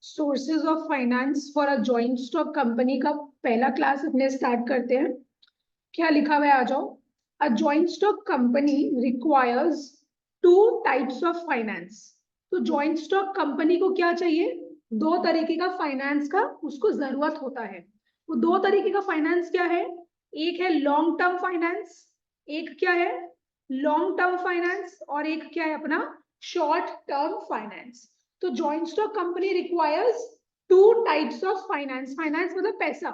Sources of finance for a joint stock company का पहला class अपने स्टार्ट करते हैं। क्या लिखा हुआ है, आ जाओ। A joint stock company requires to types of finance. तो जॉइंट स्टॉक कंपनी को क्या चाहिए? दो तरीके का फाइनेंस का उसको जरूरत होता है। वो दो तरीके का फाइनेंस क्या है? एक है लॉन्ग टर्म फाइनेंस, एक क्या है लॉन्ग टर्म फाइनेंस, और एक क्या है अपना शॉर्ट टर्म फाइनेंस। तो joint stock company requires to types of finance. Finance मतलब पैसा।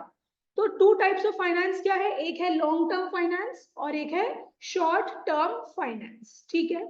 तो टू टाइप्स ऑफ फाइनेंस क्या है? एक है लॉन्ग टर्म फाइनेंस और एक है शॉर्ट टर्म फाइनेंस। ठीक है,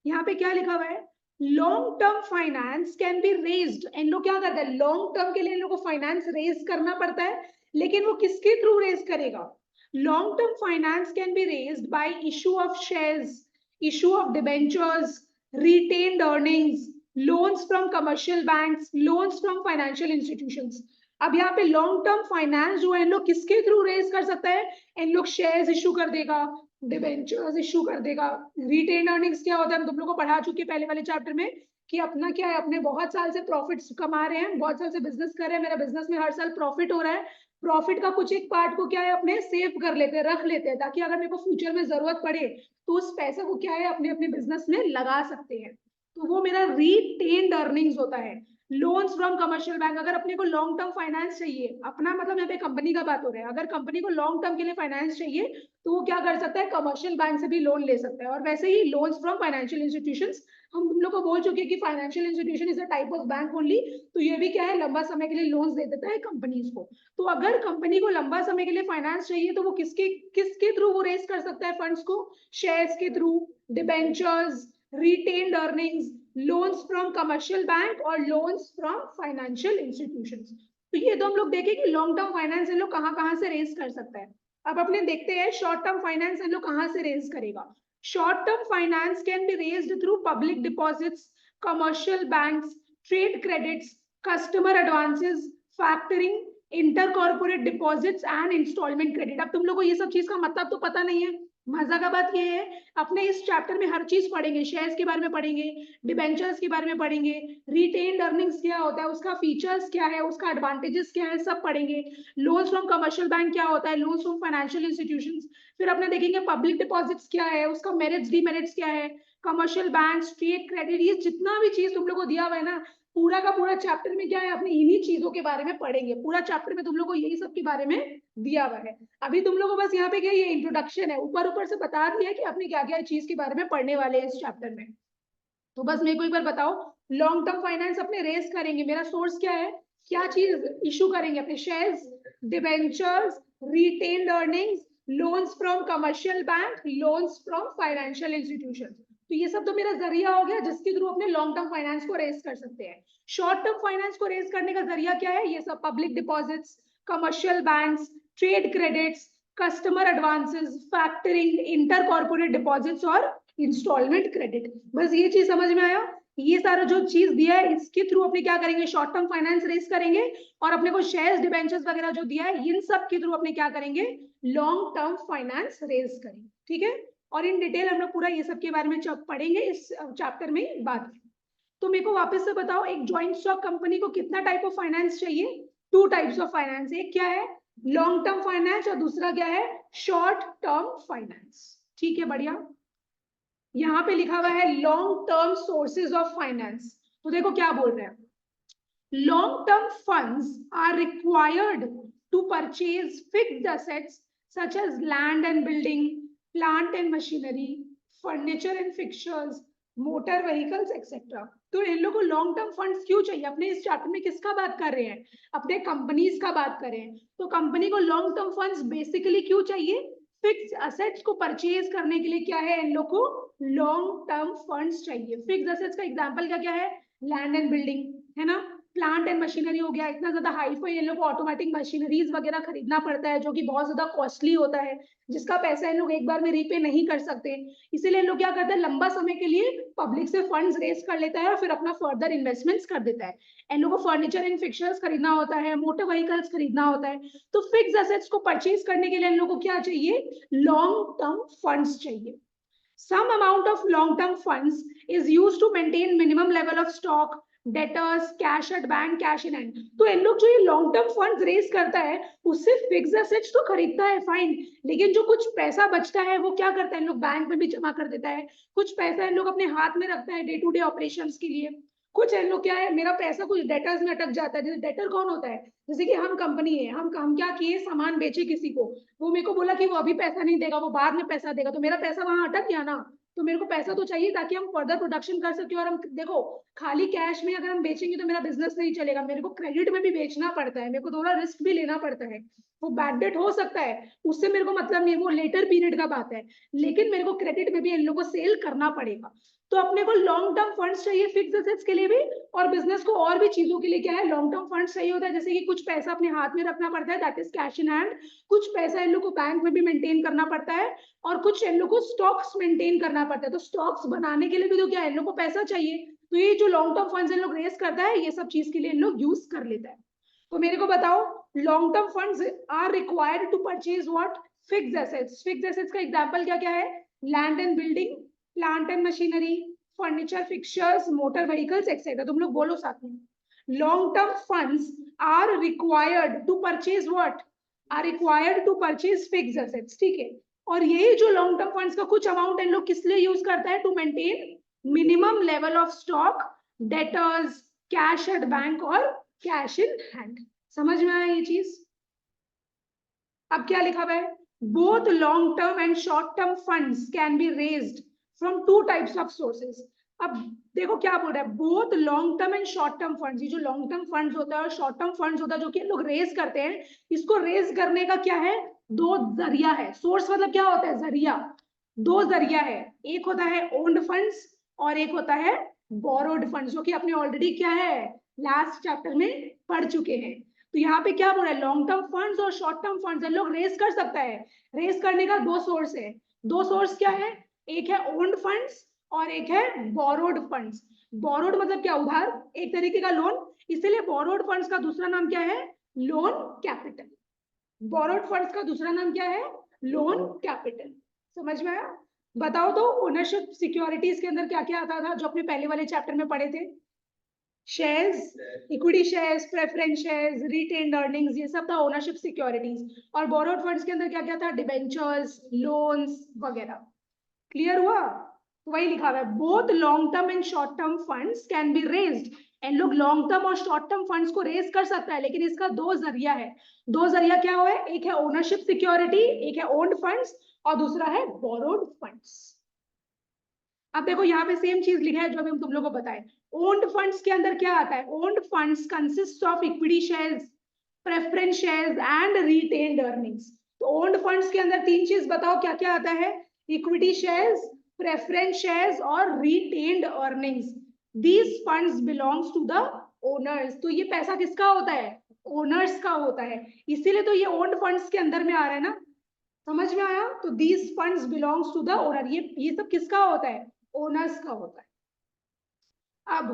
यहाँ पे क्या लिखा हुआ है? Long term finance can be raised. इन लोग क्या करते हैं? लॉन्ग टर्म के लिए इन लोग को फाइनेंस रेज करना पड़ता है, लेकिन वो किसके थ्रू रेज करेगा? Long term finance can be raised bye issue of shares, issue of debentures, retained earnings, loans from commercial banks, loans from financial institutions। अब यहाँ पे लॉन्ग टर्म फाइनेंस जो है इन लोग किसके थ्रू रेज कर सकता है? इन लोग शेयर्स इशू कर देगा, डिबेंचर्स इशू कर देगा। रिटेन अर्निंग्स क्या होता है? हम तुम लोग को पढ़ा चुके पहले वाले चैप्टर में कि अपना क्या है, अपने बहुत साल से प्रॉफिट्स कमा रहे हैं, बहुत साल से बिजनेस कर रहे हैं, मेरा बिजनेस में हर साल प्रॉफिट हो रहा है। प्रॉफिट का कुछ एक पार्ट को क्या है अपने सेव कर लेते हैं, रख लेते हैं, ताकि अगर मेरे को फ्यूचर में जरूरत पड़े तो उस पैसे को क्या है अपने अपने बिजनेस में लगा सकते हैं। तो वो मेरा रिटेन्ड अर्निंग्स होता है। लोन्स फ्रॉम कमर्शियल बैंक, अगर अपने को लॉन्ग टर्म फाइनेंस चाहिए, अपना मतलब यहाँ पे कंपनी का बात हो रहा है, अगर कंपनी को लॉन्ग टर्म के लिए फाइनेंस चाहिए तो वो क्या कर सकता है? कमर्शियल बैंक से भी लोन ले सकता है। और वैसे ही लोन्स फ्रॉम फाइनेंशियल इंस्टीट्यूशंस, हम तुम लोग को बोल चुके हैं कि financial institution is a type of bank only. तो ये भी क्या है, लंबा समय के लिए लोन्स दे देता है कंपनीज को। तो अगर कंपनी को लंबा समय के लिए फाइनेंस चाहिए तो वो किसके किसके थ्रू वो रेज कर सकता है फंड्स को? शेयर्स के through, debentures, retained earnings, loans from commercial bank और loans from financial institutions। तो ये तो हम लोग देखें कि लॉन्ग टर्म फाइनेंस इन लोग कहाँ से रेज कर सकता है। अब अपने देखते हैं शॉर्ट टर्म फाइनेंस इन लोग कहाँ से रेज करेगा। Short term finance can be raised through public deposits, commercial banks, trade credits, customer advances, factoring, inter corporate deposits and instalment credit. अब तुम लोग को ये सब चीज का मतलब तो पता नहीं है। मजा का बात ये है, अपने इस चैप्टर में हर चीज पढ़ेंगे, शेयर्स के बारे में पढ़ेंगे, डिबेंचर्स के बारे में पढ़ेंगे, रिटेन्ड अर्निंग्स क्या होता है, उसका फीचर्स क्या है, उसका एडवांटेजेस क्या है, सब पढ़ेंगे। लोन्स फ्रॉम कमर्शियल बैंक क्या होता है, लोन्स फ्रॉम फाइनेंशियल इंस्टीट्यूशंस, फिर अपने देखेंगे पब्लिक डिपॉजिट्स क्या है, उसका मेरिट्स डिमेरिट्स क्या है, कमर्शियल बैंक, ट्रेड क्रेडिट, ये जितना भी चीज तुम लोग को दिया हुआ है ना, पूरा का पूरा चैप्टर में क्या है अपने इन्हीं चीजों के बारे में पढ़ेंगे। पूरा चैप्टर में तुम लोग को यही सब के बारे में दिया हुआ है। अभी तुम लोगों को बस यहाँ पे क्या ये इंट्रोडक्शन है, ऊपर ऊपर से बता दिया कि अपने क्या क्या चीज के बारे में पढ़ने वाले हैं इस चैप्टर में। तो बस मेरे को एक बार बताओ, लॉन्ग टर्म फाइनेंस अपने रेस करेंगे, मेरा सोर्स क्या है, क्या चीज इशू करेंगे? अपने shares, debentures, retained earnings, loans from commercial bank, loans from financial institution. तो ये सब तो मेरा जरिया हो गया जिसके थ्रू अपने लॉन्ग टर्म फाइनेंस को रेस कर सकते हैं। शॉर्ट टर्म फाइनेंस को रेस करने का जरिया क्या है? ये सब public deposits, commercial banks, trade credits, customer advances, factoring, inter corporate deposits और इंस्टॉलमेंट क्रेडिट। बस ये चीज समझ में आया? ये सारा जो चीज दिया है इसके थ्रू अपने क्या करेंगे? शॉर्ट टर्म फाइनेंस रेस करेंगे, और अपने को शेयर्स, डिबेंचर्स वगैरह जो दिया है इन सब के थ्रू अपने क्या करेंगे? लॉन्ग टर्म फाइनेंस रेस करेंगे। ठीक है, और इन डिटेल हम लोग पूरा ये सब के बारे में पढ़ेंगे इस चैप्टर में बात। तो मेरे को वापस से बताओ, एक ज्वाइंट स्टॉक कंपनी को कितना टाइप ऑफ फाइनेंस चाहिए? To types of finance. एक क्या है? लॉन्ग टर्म फाइनेंस, और दूसरा क्या है? Short term finance. ठीक है, बढ़िया। यहाँ पे लिखा हुआ है long term sources of finance. तो देखो क्या बोल रहे हैं, long term funds are required to purchase fixed assets such as land and building, plant and machinery, furniture and fixtures, motor vehicles etcetera. तो इन लोगों को लॉन्ग टर्म फंड्स क्यों चाहिए? अपने इस चैप्टर में किसका बात कर रहे हैं? अपने कंपनीज का बात कर रहे हैं। तो कंपनी को लॉन्ग टर्म फंड्स बेसिकली क्यों चाहिए? फिक्स असेट्स को परचेज करने के लिए क्या है इन लोग को? लॉन्ग टर्म फंड्स चाहिए। फिक्स असेट्स का एग्जांपल क्या क्या है? लैंड एंड बिल्डिंग है ना, प्लांट एंड मशीनरी हो गया। इतना ज्यादा हाई फाई इन लोग को ऑटोमेटिक मशीनरीज वगैरह खरीदना पड़ता है जो कि बहुत ज्यादा कॉस्टली होता है, जिसका पैसा इन लोग एक बार में रीपे नहीं कर सकते। इसीलिए इन लोग क्या करते हैं, लंबा समय के लिए पब्लिक से फंड्स रेज कर लेता है और फिर अपना फर्दर इन्वेस्टमेंट्स कर देता है। इन लोगों को फर्नीचर एंड फिक्चर्स खरीदना होता है, मोटर व्हीकल्स खरीदना होता है। तो फिक्स एसेट्स को परचेज करने के लिए इन लोगों को क्या चाहिए? लॉन्ग टर्म फंड्स चाहिए। Some amount of long-term funds is used to maintain minimum level of stock, debtors, cash at bank, cash in hand. तो इन लोग जो ये लॉन्ग टर्म फंड्स रेज करता है उससे फिक्स्ड एसेट्स तो खरीदता है, फाइन, लेकिन जो कुछ पैसा बचता है वो क्या करता है, इन लोग बैंक में भी जमा कर देता है, कुछ पैसा इन लोग अपने हाथ में रखता है डे टू डे ऑपरेशंस के लिए, कुछ इन लोग क्या है, मेरा पैसा कुछ डेटर्स में अटक जाता है। जैसे डेटर कौन होता है, जैसे कि हम कंपनी है, हम क्या किए, सामान बेचे किसी को, वो मेरे को बोला कि वो अभी पैसा नहीं देगा, वो बाद में पैसा देगा, तो मेरा पैसा वहां अटक गया ना, तो मेरे को पैसा तो चाहिए ताकि हम फर्दर प्रोडक्शन कर सके। और हम देखो, खाली कैश में अगर हम बेचेंगे तो मेरा बिजनेस नहीं चलेगा, मेरे को क्रेडिट में भी बेचना पड़ता है, मेरे को थोड़ा रिस्क भी लेना पड़ता है। वो बैड डेट हो सकता है, उससे मेरे को मतलब नहीं, वो लेटर पीरियड का बात है, लेकिन मेरे को क्रेडिट में भी इन लोगों को सेल करना पड़ेगा। तो अपने को लॉन्ग टर्म फंड्स चाहिए फिक्स एसेट्स के लिए भी, और बिजनेस को और भी चीजों के लिए क्या है, लॉन्ग टर्म फंड्स चाहिए होता है। जैसे कि कुछ पैसा अपने हाथ में रखना पड़ता है, that is cash in hand, कुछ पैसा इन लोग को बैंक में भी मेंटेन करना पड़ता है, और कुछ इन लोग को स्टॉक्स मेंटेन करना पड़ता है। तो स्टॉक्स बनाने के लिए भी तो क्या है, इन लोग को पैसा चाहिए, तो ये जो लॉन्ग टर्म फंड्स इन लोग रेस करता है, ये सब चीज के लिए इन लोग यूज कर लेता है। तो मेरे को बताओ, long term funds are required to purchase what, fixed assets. Fixed assets का एग्जांपल क्या क्या है, land and building, plant and machinery, furniture, fixtures, motor vehicles etcetera. तुम लोग बोलो साथ में, long term funds are required to purchase what, are required to purchase fixed assets, ठीक है। और यही जो लॉन्ग टर्म फंड्स का कुछ अमाउंट इन लोग किस लिए यूज करता है, to maintain minimum level of stock, debtors, cash at bank और कैश इन हैंड। समझ में आया ये चीज? अब क्या लिखा हुआ है, both long term and short term funds can be raised from to types of sources. अब देखो क्या बोल रहा है, both long term and short term funds, ये जो लॉन्ग टर्म फंड्स होता है और शॉर्ट टर्म फंड्स होता है जो कि लोग रेज करते हैं, इसको रेज करने का क्या है, दो जरिया है। सोर्स मतलब क्या होता है, जरिया, दो जरिया है, एक होता है ओन्ड फंड्स और एक होता है बोरोड फंड्स, जो कि अपने ऑलरेडी क्या है, लास्ट चैप्टर में पढ़ चुके हैं। तो यहाँ पे क्या बोल रहा है, लॉन्ग टर्म फंड्स और शॉर्ट टर्म फंड्स लोग रेज कर सकता है। रेज करने का दो सोर्स है, दो सोर्स क्या है, एक है ओन्ड फंड्स और एक है बोरोड फंड्स। बोरोड मतलब क्या, उधार, एक तरीके का लोन, इसीलिए बोरोड फंड्स का दूसरा नाम क्या है, लोन कैपिटल। बोरोड फंड्स का दूसरा नाम क्या है, लोन कैपिटल। समझ में आया? बताओ तो, ओनरशिप सिक्योरिटीज के अंदर क्या क्या आता था जो अपने पहले वाले चैप्टर में पढ़े थे, shares, equity shares, preference shares, retained earnings, ये सब था ओनरशिप सिक्योरिटीज। और बोरोड फंड्स के अंदर क्या क्या था, डिबेंचर्स, लोन्स वगैरह। क्लियर हुआ? तो वही लिखा हुआ है, both long term and short term funds can be raised. And लोग लॉन्ग टर्म और शॉर्ट टर्म फंड्स को रेज कर सकता है, लेकिन इसका दो जरिया है। दो जरिया क्या हुआ है, एक है ओनरशिप सिक्योरिटी, एक है ओन्ड फंड्स, और दूसरा है बोरोड फंड्स। अब देखो यहाँ पे सेम चीज लिखा है जो अभी हम तुम लोगों को बताए। ओन्ड फंड्स के अंदर क्या आता है, owned funds consist of equity shares, preference shares and retained earnings. तो ओन्ड फंड्स के अंदर तीन चीज बताओ क्या क्या आता है, इक्विटी शेयर्स, प्रेफरेंस शेयर्स और retained earnings. These funds belongs to the owners. तो ये पैसा किसका होता है, ओनर्स का होता है, इसीलिए तो ये ओन्ड फंड्स के अंदर में आ रहा है ना। समझ में आया? तो these funds belongs to the owner, ये सब किसका होता है, ओनर्स का होता है। अब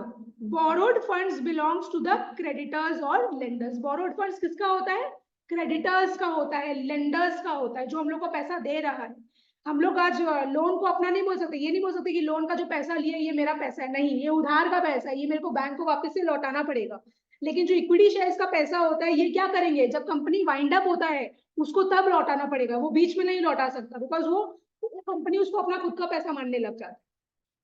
borrowed funds belongs to the creditors और लेंडर्स। बोरोड फंड्स किसका होता है, क्रेडिटर्स का होता है, लेंडर्स का होता है, जो हम लोग को पैसा दे रहा है। हम लोग आज लोन को अपना नहीं बोल सकते, ये नहीं बोल सकते कि लोन का जो पैसा लिया ये मेरा पैसा है, नहीं, ये उधार का पैसा है, ये मेरे को बैंक को वापस से लौटाना पड़ेगा। लेकिन जो इक्विटी शेयर्स का पैसा होता है, ये क्या करेंगे, जब कंपनी वाइंड अप होता है उसको तब लौटाना पड़ेगा, वो बीच में नहीं लौटा सकता, बिकॉज वो कंपनी उसको अपना खुद का पैसा मानने लग जाता है।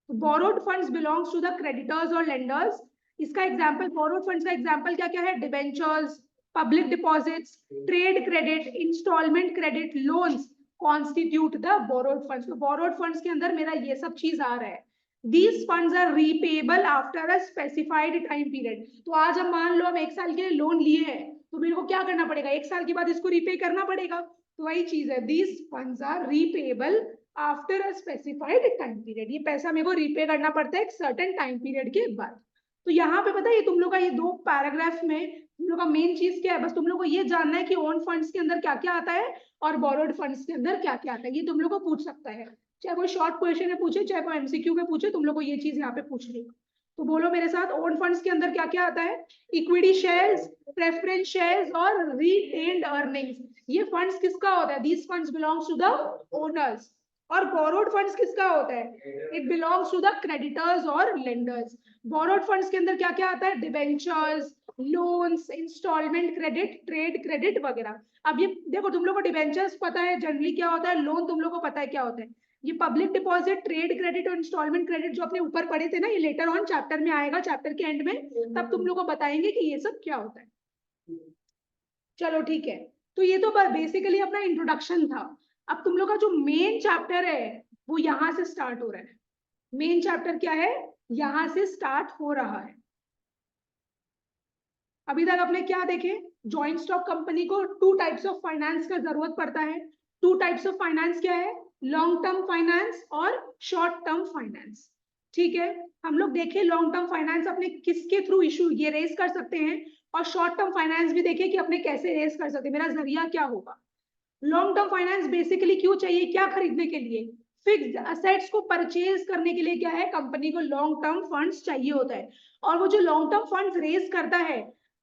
Borrowed funds belongs to the creditors और लेंडर्स। इसका एग्जांपल, बोरोड फंड्स का एग्जांपल क्या क्या है, debentures, public deposits, trade credit, instalment credit, loans constitute the borrowed funds. तो बोरोड फंड्स के अंदर मेरा ये सब चीज आ रहा है। These funds are repayable after a specified time period. तो आज हम मान लो हम एक साल के लिए लोन लिए हैं, तो मेरे को क्या करना पड़ेगा, एक साल के बाद इसको रीपे करना पड़ेगा। तो वही चीज है, these funds are repayable after a specified time period. ये पैसा मेरे को रीपे करना पड़ता है एक सर्टेन टाइम पीरियड के बाद। तो यहाँ पे पता है, तुम लोग का ये दो पैराग्राफ में तुम लोग का मेन चीज क्या है, बस तुम लोग को ये जानना है कि ओन फंड्स के अंदर क्या क्या आता है और बोरोड फंड्स के अंदर क्या क्या आता है। ये तुम लोग को पूछ सकता है, चाहे वो शॉर्ट क्वेश्चन में पूछे चाहे वो एमसीक्यू में पूछे, तुम लोग को ये चीज यहाँ पे पूछ लेगा। तो बोलो मेरे साथ, ओन फंड्स के अंदर क्या क्या आता है, इक्विटी शेयर्स, प्रेफरेंस शेयर्स और रिटेन्ड अर्निंग्स। ये फंड्स किसका होता है, these funds belongs to the owners. और बोरोड फंड्स किसका होता है? It belongs to the creditors और लेंडर्स। बोरोड फंड्स के अंदर क्या क्या आता है? Debentures, loans, instalment credit, trade credit वगैरह। अब ये देखो, तुम लोग को डिबेंचर्स पता है जनरली क्या होता है, लोन तुम लोग को पता है क्या होता है। ये पब्लिक डिपॉजिट, ट्रेड क्रेडिट और इंस्टॉलमेंट क्रेडिट जो अपने ऊपर पढ़े थे ना, ये लेटर ऑन चैप्टर में आएगा, चैप्टर के एंड में, तब तुम लोग को बताएंगे कि ये सब क्या होता है। चलो ठीक है, तो ये तो बेसिकली अपना इंट्रोडक्शन था। अब तुम लोग का जो मेन चैप्टर है वो यहां से स्टार्ट हो रहा है। मेन चैप्टर क्या है? यहां से स्टार्ट हो रहा है। अभी तक आपने क्या देखे? जॉइंट स्टॉक कंपनी को टू टाइप्स ऑफ फाइनेंस का जरूरत पड़ता है। टू टाइप्स ऑफ फाइनेंस क्या है? लॉन्ग टर्म फाइनेंस और शॉर्ट टर्म फाइनेंस। ठीक है, हम लोग देखे लॉन्ग टर्म फाइनेंस अपने किसके थ्रू इशू ये रेस कर सकते हैं, और शॉर्ट टर्म फाइनेंस भी देखे कि अपने कैसे रेस कर सकते हैं, मेरा जरिया क्या होगा। लॉन्ग टर्म फाइनेंस बेसिकली क्यों चाहिए? क्या खरीदने के लिए? फिक्स्ड असेट्स को परचेज करने के लिए क्या है, कंपनी को लॉन्ग टर्म फंड्स चाहिए होता है। और वो जो लॉन्ग टर्म फंड्स रेज करता है,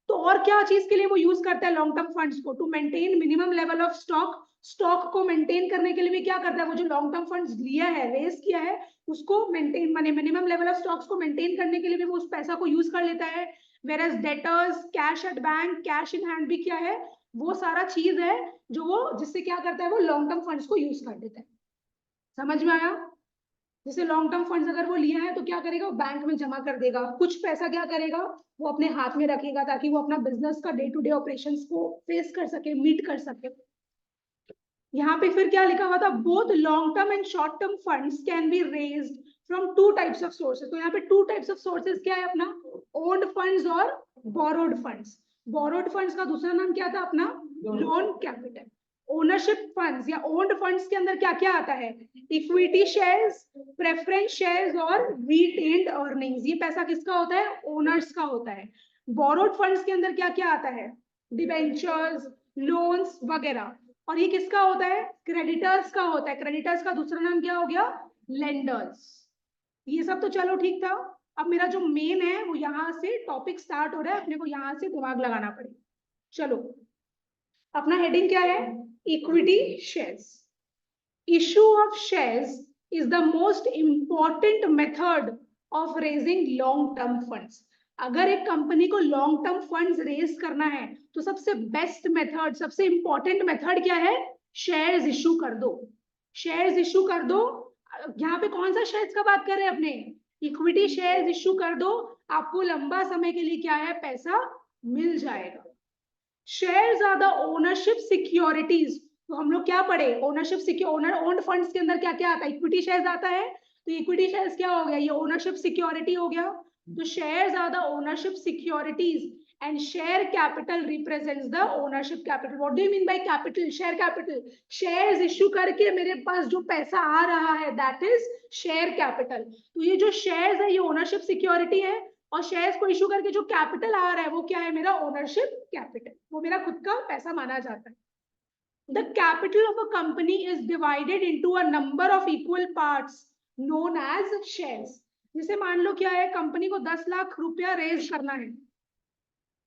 तो और क्या चीज के लिए वो यूज करता है लॉन्ग टर्म फंड्स को? To maintain minimum level of stock. Stock को मेंटेन करने के लिए भी क्या करता है, वो जो लॉन्ग टर्म फंड्स लिया है, रेज किया है, उसको मेंटेन माने मिनिमम लेवल ऑफ स्टॉक्स को मेंटेन करने के लिए भी वो उस पैसा को यूज कर लेता है। Whereas debtors, cash at bank, cash in hand भी क्या है, वो सारा चीज है जो वो जिससे क्या करता है, वो लॉन्ग टर्म फंड्स को यूज कर देता है। समझ में आया? जैसे लॉन्ग टर्म फंड्स अगर वो लिया है तो क्या करेगा, वो बैंक में जमा कर देगा, कुछ पैसा क्या करेगा, वो अपने हाथ में रखेगा ताकि वो अपना बिजनेस का डे टू डे ऑपरेशंस को फेस कर सके, मीट कर सके। यहाँ पे फिर क्या लिखा हुआ था, both long term and short term funds can be raised from to types of sources. तो यहाँ पे टू टाइप्स ऑफ सोर्सेज क्या है अपना, ओन्ड फंड्स और बोरोड फंड्स। बोरोड फंड्स का दूसरा नाम क्या था अपना, लोन कैपिटल। ओनरशिप फंड्स या ओन्ड फंड्स के अंदर क्या क्या आता है, इक्विटी शेयर्स, प्रेफरेंस शेयर्स और रिटेन्ड अर्निंग्स। ये पैसा किसका होता है, ओनर्स का होता है। बोरोड फंड्स के अंदर क्या क्या आता है, डिबेंचर्स, लोन्स वगैरह। और ये किसका होता है, क्रेडिटर्स का होता है। क्रेडिटर्स का दूसरा नाम क्या हो गया, लेंडर्स। ये सब तो चलो ठीक था। अब मेरा जो मेन है वो यहाँ से टॉपिक स्टार्ट हो रहा है, अपने को यहाँ से दिमाग लगाना पड़ेगा। चलो, अपना हेडिंग क्या है, equity shares. Issue of shares is the most important method of raising long term funds. अगर एक कंपनी को लॉन्ग टर्म फंड्स रेज करना है तो सबसे बेस्ट मेथड, सबसे इंपॉर्टेंट मेथड क्या है, शेयर्स इशू कर दो। शेयर्स इशू कर दो। यहाँ पे कौन सा शेयर्स का बात कर रहे हैं अपने, इक्विटी शेयर्स इशू कर दो। आपको लंबा समय के लिए क्या है, पैसा मिल जाएगा। Shares are the ownership securities. तो हम लोग क्या पढ़े, ownership secure, owner owned funds के अंदर क्या क्या आता है, इक्विटी शेयर्स आता है। तो इक्विटी शेयर्स क्या हो गया, ये ओनरशिप सिक्योरिटी हो गया। तो shares are the ownership securities and share capital represents the ownership capital. What do you mean by capital? Share capital. shares issue करके मेरे पास जो पैसा आ रहा है, that is share capital. तो ये जो shares है ये ownership security है, और शेयर्स को इशू करके जो कैपिटल आ रहा है वो क्या है, मेरा ओनरशिप कैपिटल, वो मेरा खुद का पैसा माना जाता है। The capital of a company is divided into a number of equal parts known as shares. जैसे मान लो क्या है, कंपनी को 10 लाख रुपया रेज करना है।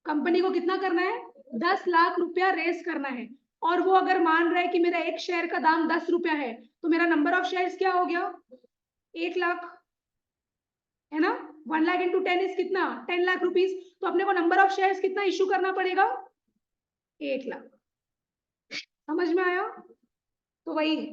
कंपनी को कितना करना है, 10 लाख रुपया रेज करना है। और वो अगर मान रहा है कि मेरा एक शेयर का दाम 10 रुपया है, तो मेरा नंबर ऑफ शेयर्स क्या हो गया, 1 लाख, है ना। 1 लाख इंटू 10 इज कितना, 10 लाख रुपीज। तो अपने को नंबर ऑफ शेयर्स कितना इशू करना पड़ेगा, 1 लाख। समझ में आया? तो वही है।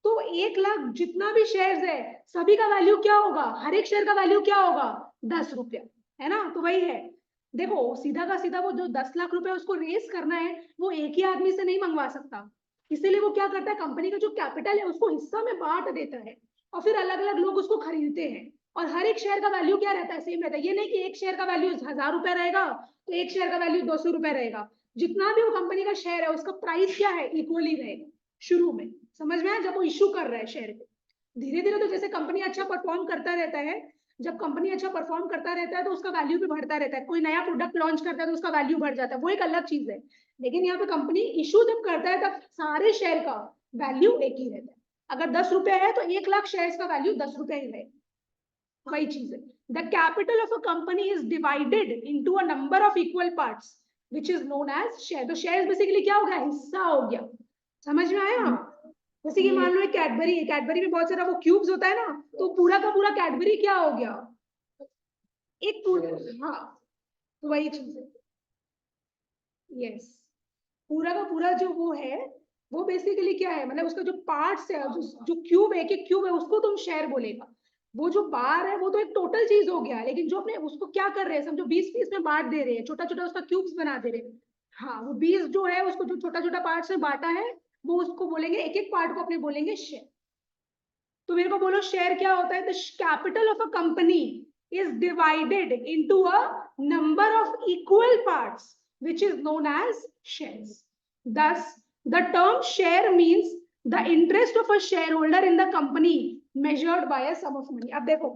तो 1 लाख जितना भी शेयर्स है, सभी का वैल्यू क्या होगा, हर एक शेयर का वैल्यू क्या होगा, 10 रुपया, है ना। तो वही है, देखो सीधा का सीधा वो जो 10 लाख रुपया उसको रेस करना है, वो एक ही आदमी से नहीं मंगवा सकता। इसीलिए वो क्या करता है, कंपनी का जो कैपिटल है उसको हिस्सा में बांट देता है, और फिर अलग अलग लोग उसको खरीदते हैं। और हर एक शेयर का वैल्यू क्या रहता है, सेम रहता है। ये नहीं कि एक शेयर का वैल्यू 1000 रुपया रहेगा तो एक शेयर का वैल्यू 200 रुपया रहेगा। जितना भी वो कंपनी का शेयर है उसका प्राइस क्या है, इक्वली रहेगा शुरू में। समझ में आया? जब वो इशू कर रहा है शेयर को, धीरे धीरे तो जैसे कंपनी अच्छा परफॉर्म करता रहता है, जब कंपनी अच्छा परफॉर्म करता रहता है तो उसका वैल्यू भी बढ़ता रहता है। कोई नया प्रोडक्ट लॉन्च करता है तो उसका वैल्यू बढ़ जाता है, वो एक अलग चीज है। लेकिन यहाँ पे कंपनी इशू जब करता है तब सारे शेयर का वैल्यू एक ही रहता है। अगर 10 रुपए है तो 1 लाख शेयर का वैल्यू 10 रुपए ही रहेगा, वही चीज है। The capital of a company is divided into a number of equal parts which is known as share. तो शेयर बेसिकली क्या हो गया, हिस्सा हो गया। समझ में आया? जैसे कि मान लो एक कैडबरी है, कैडबरी में बहुत सारा वो क्यूब्स होता है ना, तो पूरा का पूरा कैडबरी क्या हो गया, एक पूरा, हाँ तो वही चीज है। यस, पूरा का पूरा जो वो है, वो बेसिकली क्या है, मतलब उसका जो पार्ट्स है, जो क्यूब है, एक क्यूब है, उसको तुम शेयर बोलेगा। वो जो बार है वो तो एक टोटल चीज हो गया, लेकिन जो अपने उसको क्या कर रहे हैं, समझो 20 पीस में बांट दे रहे हैं, छोटा छोटा उसका क्यूब्स बना दे रहे हैं। हाँ, वो 20 जो है उसको जो छोटा छोटा पार्ट्स में बांटा है, वो उसको बोलेंगे, एक एक पार्ट को अपने बोलेंगे शेयर। तो मेरे को बोलो शेयर क्या होता है, the capital of a company is divided into a number of equal parts which is known as shares. Thus, the term share means the interest of a shareholder in the company measured by a sum of money. अब देखो,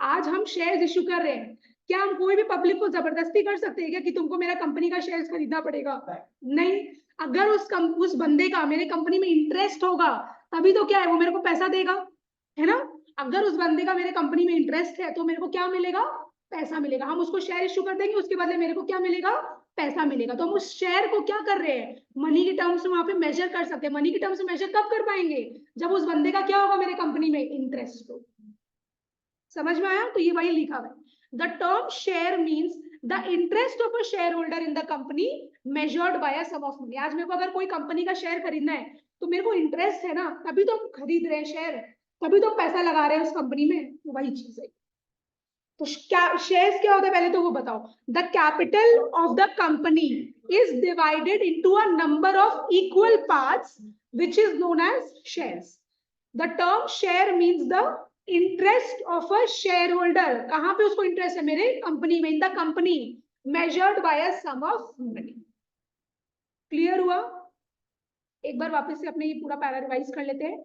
आज हम shares issue कर रहे हैं, क्या हम कोई भी पब्लिक को जबरदस्ती कर सकते हैं क्या कि तुमको मेरा कंपनी का शेयर्स खरीदना पड़ेगा? नहीं। अगर उस बंदे का मेरे कंपनी में इंटरेस्ट होगा, तभी तो क्या है, वो मेरे को पैसा देगा, है ना। अगर उस बंदे का मेरे कंपनी में इंटरेस्ट है तो मेरे को क्या मिलेगा, पैसा मिलेगा। हम उसको शेयर इश्यू कर देंगे, उसके बदले मेरे को क्या मिलेगा, पैसा मिलेगा। तो हम उस शेयर को क्या कर रहे हैं, मनी के टर्म्स में वहां पे मेजर कर सकते हैं। मनी के टर्म्स में मेजर कब कर पाएंगे, जब उस बंदे का क्या होगा, मेरे कंपनी में इंटरेस्ट हो। समझ में आया? तो ये वही लिखा हुआ है, the term share means the interest of a share holder in the company measured by a sum of money. आज मेरे को अगर कोई कंपनी का शेयर खरीदना है, तो मेरे को इंटरेस्ट है ना, तभी तो हम खरीद रहे हैं शेयर, तभी तो पैसा लगा रहे हैं उस कंपनी में। तो वही चीज है। तो शेयर्स क्या होता है, पहले तो वो बताओ। The capital of the company is divided into a number of equal parts which is known as shares. The term share means the interest of a share holder. कहां पे उसको इंटरेस्ट है, मेरे कंपनी में, in the company, measured by a sum of money. Clear हुआ? एक बार वापस से अपने ये पूरा पैरा रिवाइज कर लेते हैं।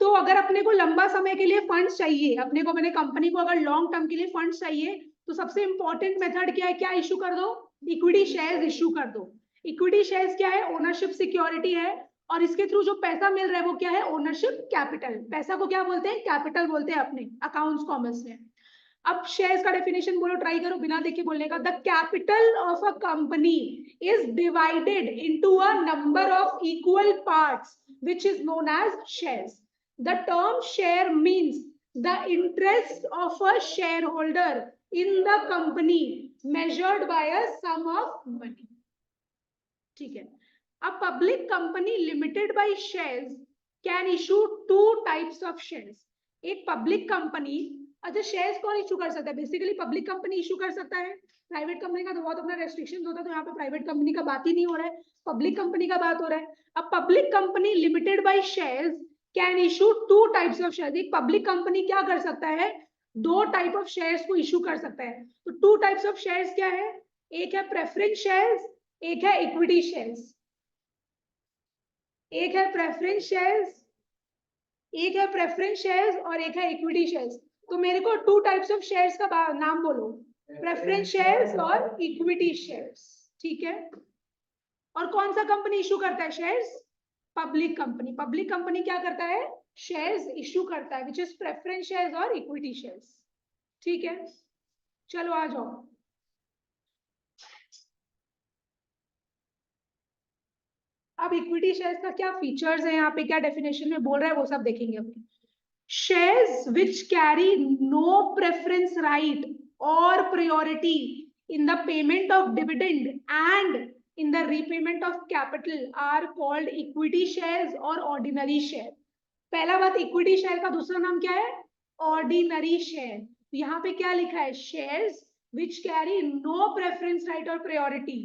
तो अगर अपने को लंबा समय के लिए फंड्स चाहिए, अपने को, मैंने कंपनी को अगर लॉन्ग टर्म के लिए फंड्स चाहिए, तो सबसे इंपॉर्टेंट मेथड क्या है, क्या इशू कर दो, इक्विटी शेयर्स इशू कर दो। इक्विटी शेयर्स क्या है, ओनरशिप सिक्योरिटी है, और इसके थ्रू जो पैसा मिल रहा है वो क्या है, ओनरशिप कैपिटल। पैसा को क्या बोलते हैं, कैपिटल बोलते हैं अपने अकाउंट्स कॉमर्स में। अब शेयर्स का डेफिनेशन बोलो, ट्राई करो बिना देखे बोलने का। The capital of a company is divided into a number of equal parts which is known as shares. The term share means the interest of a share holder in the company measured by a sum of money. ठीक है। अब public company limited by shares can issue two types of shares. एक public company, अच्छा shares कौन issue कर सकता है, basically public company issue कर सकता है। प्राइवेट कंपनी का तो बहुत अपना रेस्ट्रिक्शंस होता है, तो यहाँ पे प्राइवेट कंपनी का बात ही नहीं हो रहा है, पब्लिक कंपनी का बात हो रहा है। अब public company limited by shares can issue two types of shares. एक पब्लिक कंपनी क्या कर सकता है, दो टाइप ऑफ शेयर्स को इशू कर सकता है। तो टू टाइप्स ऑफ शेयर्स क्या है, एक है प्रेफरेंस शेयर्स, एक है इक्विटी शेयर्स। एक है प्रेफरेंस शेयर्स, एक है प्रेफरेंस शेयर्स और एक है इक्विटी शेयर्स। तो मेरे को टू टाइप्स ऑफ शेयर्स का नाम बोलो, प्रेफरेंस शेयर्स और इक्विटी शेयर्स। ठीक है। और कौन सा कंपनी इशू करता है shares, public company. Public company क्या करता है, शेयर्स इशू करता है, विच इज प्रेफरेंस शेयर्स और इक्विटी शेयर्स। ठीक है, चलो आ जाओ। अब इक्विटी शेयर्स का क्या फीचर्स है, यहाँ पे क्या डेफिनेशन में बोल रहा है, वो सब देखेंगे अपने। Shares which carry no preference right or priority in the payment of dividend and in the repayment of capital are called equity shares or ordinary share. पहला बात, इक्विटी शेयर का दूसरा नाम क्या है, ऑर्डिनरी शेयर। यहाँ पे क्या लिखा है, shares which carry no preference right और प्रायोरिटी।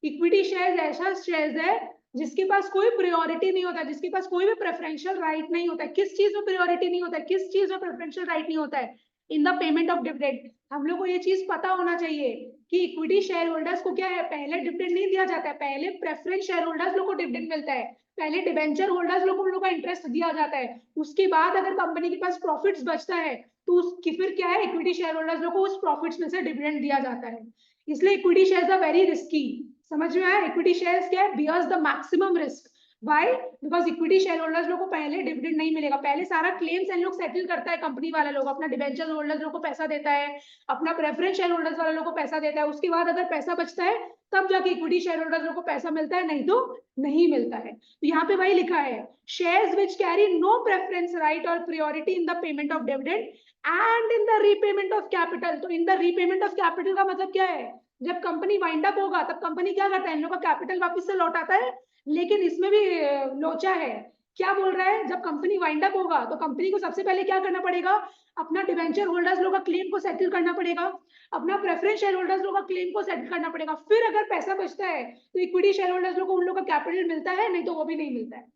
इक्विटी शेयर ऐसा शेयर है जिसके पास कोई प्रायोरिटी नहीं होता, जिसके पास कोई भी प्रेफरेंशियल राइट नहीं होता है। किस चीज में प्रायोरिटी नहीं होता है, किस चीज में प्रेफरेंशियल राइट नहीं होता है, इन द पेमेंट ऑफ डिविडेंड। हम लोग को ये चीज पता होना चाहिए कि इक्विटी शेयर होल्डर्स को क्या है, पहले डिविडेंड नहीं दिया जाता है, पहले प्रेफरेंस शेयर होल्डर्स लोग को डिविडेंड मिलता है, पहले डिबेंचर होल्डर्स लोग को उन लोग का इंटरेस्ट दिया जाता है। उसके बाद अगर कंपनी के पास प्रॉफिट्स बचता है तो उसकी फिर क्या है, इक्विटी शेयर होल्डर्स लोग को उस प्रॉफिट्स में से डिविडेंड दिया जाता है। इसलिए equity shares are very risky. समझ में आया, इक्विटी शेयर्स क्या है, bears the maximum risk. Why? Because equity share holders लोग को पहले डिविडेंड नहीं मिलेगा, पहले सारा क्लेम्स इन लोग सेटल करता है कंपनी वाला लोग, अपना डिबेंचर होल्डर्स लोग को पैसा देता है, अपना प्रेफरेंस शेयर होल्डर्स वाला लोग को पैसा देता है, उसके बाद अगर पैसा बचता है तब जाके इक्विटी शेयर होल्डर्स लोग को पैसा मिलता है, नहीं तो नहीं मिलता है। तो यहाँ पे वही लिखा है, shares which carry no preference right और priority in the payment of dividend and in the repayment of capital. तो in the repayment of capital का मतलब क्या है? जब कंपनी वाइंड अप होगा तब कंपनी क्या करता है, इन लोग का कैपिटल वापस से लौटाता है। लेकिन इसमें भी लोचा है, क्या बोल रहा है, जब कंपनी वाइंड अप होगा तो कंपनी को सबसे पहले क्या करना पड़ेगा, अपना डिवेंचर होल्डर्स लोग का क्लेम को सेटल करना पड़ेगा, अपना प्रेफरेंस शेयर होल्डर्स लोग का क्लेम को सेटल करना पड़ेगा, फिर अगर पैसा बचता है तो इक्विटी शेयर होल्डर्स लोग को उन लोग का कैपिटल मिलता है, नहीं तो वो भी नहीं मिलता है।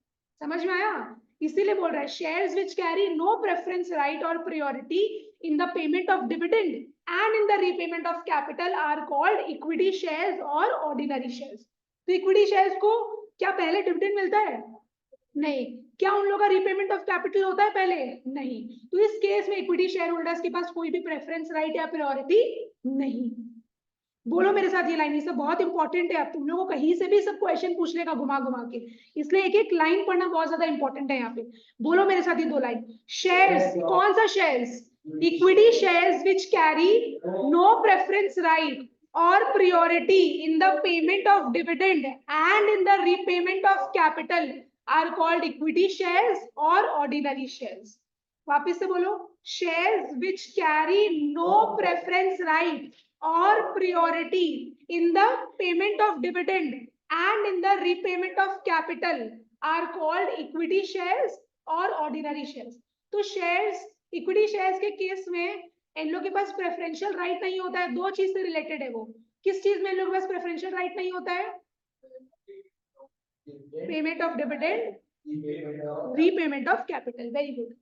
समझ में आया? इसीलिए बोल रहा है shares which carry no preference right और priority in the payment of dividend and in the repayment of capital are called equity shares or ordinary shares। तो equity shares को क्या पहले डिविडेंड मिलता है? नहीं। क्या उन लोगों का रीपेमेंट ऑफ कैपिटल होता है पहले? नहीं। तो इस केस में इक्विटी शेयर होल्डर्स के पास कोई भी प्रेफरेंस राइट या प्रायोरिटी नहीं। बोलो मेरे साथ ये लाइन, ये सब बहुत इंपॉर्टेंट है, अब तुम लोगों को कहीं से भी सब क्वेश्चन पूछ लेगा घुमा घुमा के, इसलिए एक एक लाइन पढ़ना बहुत ज्यादा इंपॉर्टेंट है यहाँ पे। बोलो मेरे साथ ये दो लाइन, शेयर्स, कौन सा shares? Equity shares which carry no preference right or priority in the payment of dividend and in the repayment of capital are called equity shares or ordinary shares। वापिस से बोलो, shares which carry no preference right or priority in the payment of dividend and in the repayment of capital are called equity shares or ordinary shares। तो shares, equity shares के case में इन लोग के पास preferential right नहीं होता है, दो चीज से रिलेटेड है वो। किस चीज में इन लोग के पास प्रेफरेंशियल राइट नहीं होता है? Payment of dividend, repayment of capital. Very good.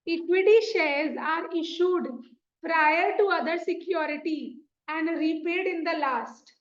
Equity shares are issued prior to other security and repaid in the last.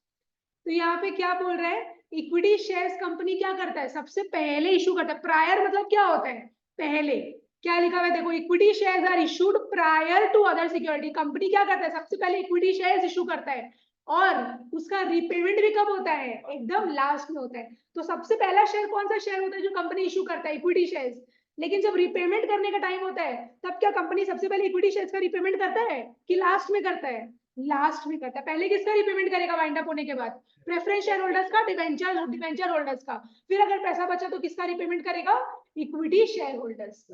तो यहाँ पे क्या बोल रहा है, इक्विटी शेयर्स कंपनी क्या करता है, सबसे पहले इशू करता है। प्रायर मतलब क्या होता है? पहले। क्या लिखा हुआ है देखो, equity shares are issued prior to other security. Company क्या करता है, सबसे पहले इक्विटी शेयर्स इशू करता है, और उसका रिपेमेंट भी कब होता है? एकदम लास्ट में होता है। तो सबसे पहला शेयर कौन सा शेयर होता है जो कंपनी इशू करता है? Equity shares. लेकिन जब रिपेमेंट करने का टाइम होता है तब क्या कंपनी सबसे पहले इक्विटी शेयर्स का रिपेमेंट करता है कि लास्ट में करता है? लास्ट में करता है। पहले किसका रिपेमेंट करेगा वाइंड अप होने के बाद? प्रेफरेंस शेयर होल्डर्स का, डिवेंचर होल्डर्स का। फिर अगर पैसा बचा तो किसका रिपेमेंट करेगा? Equity share holders.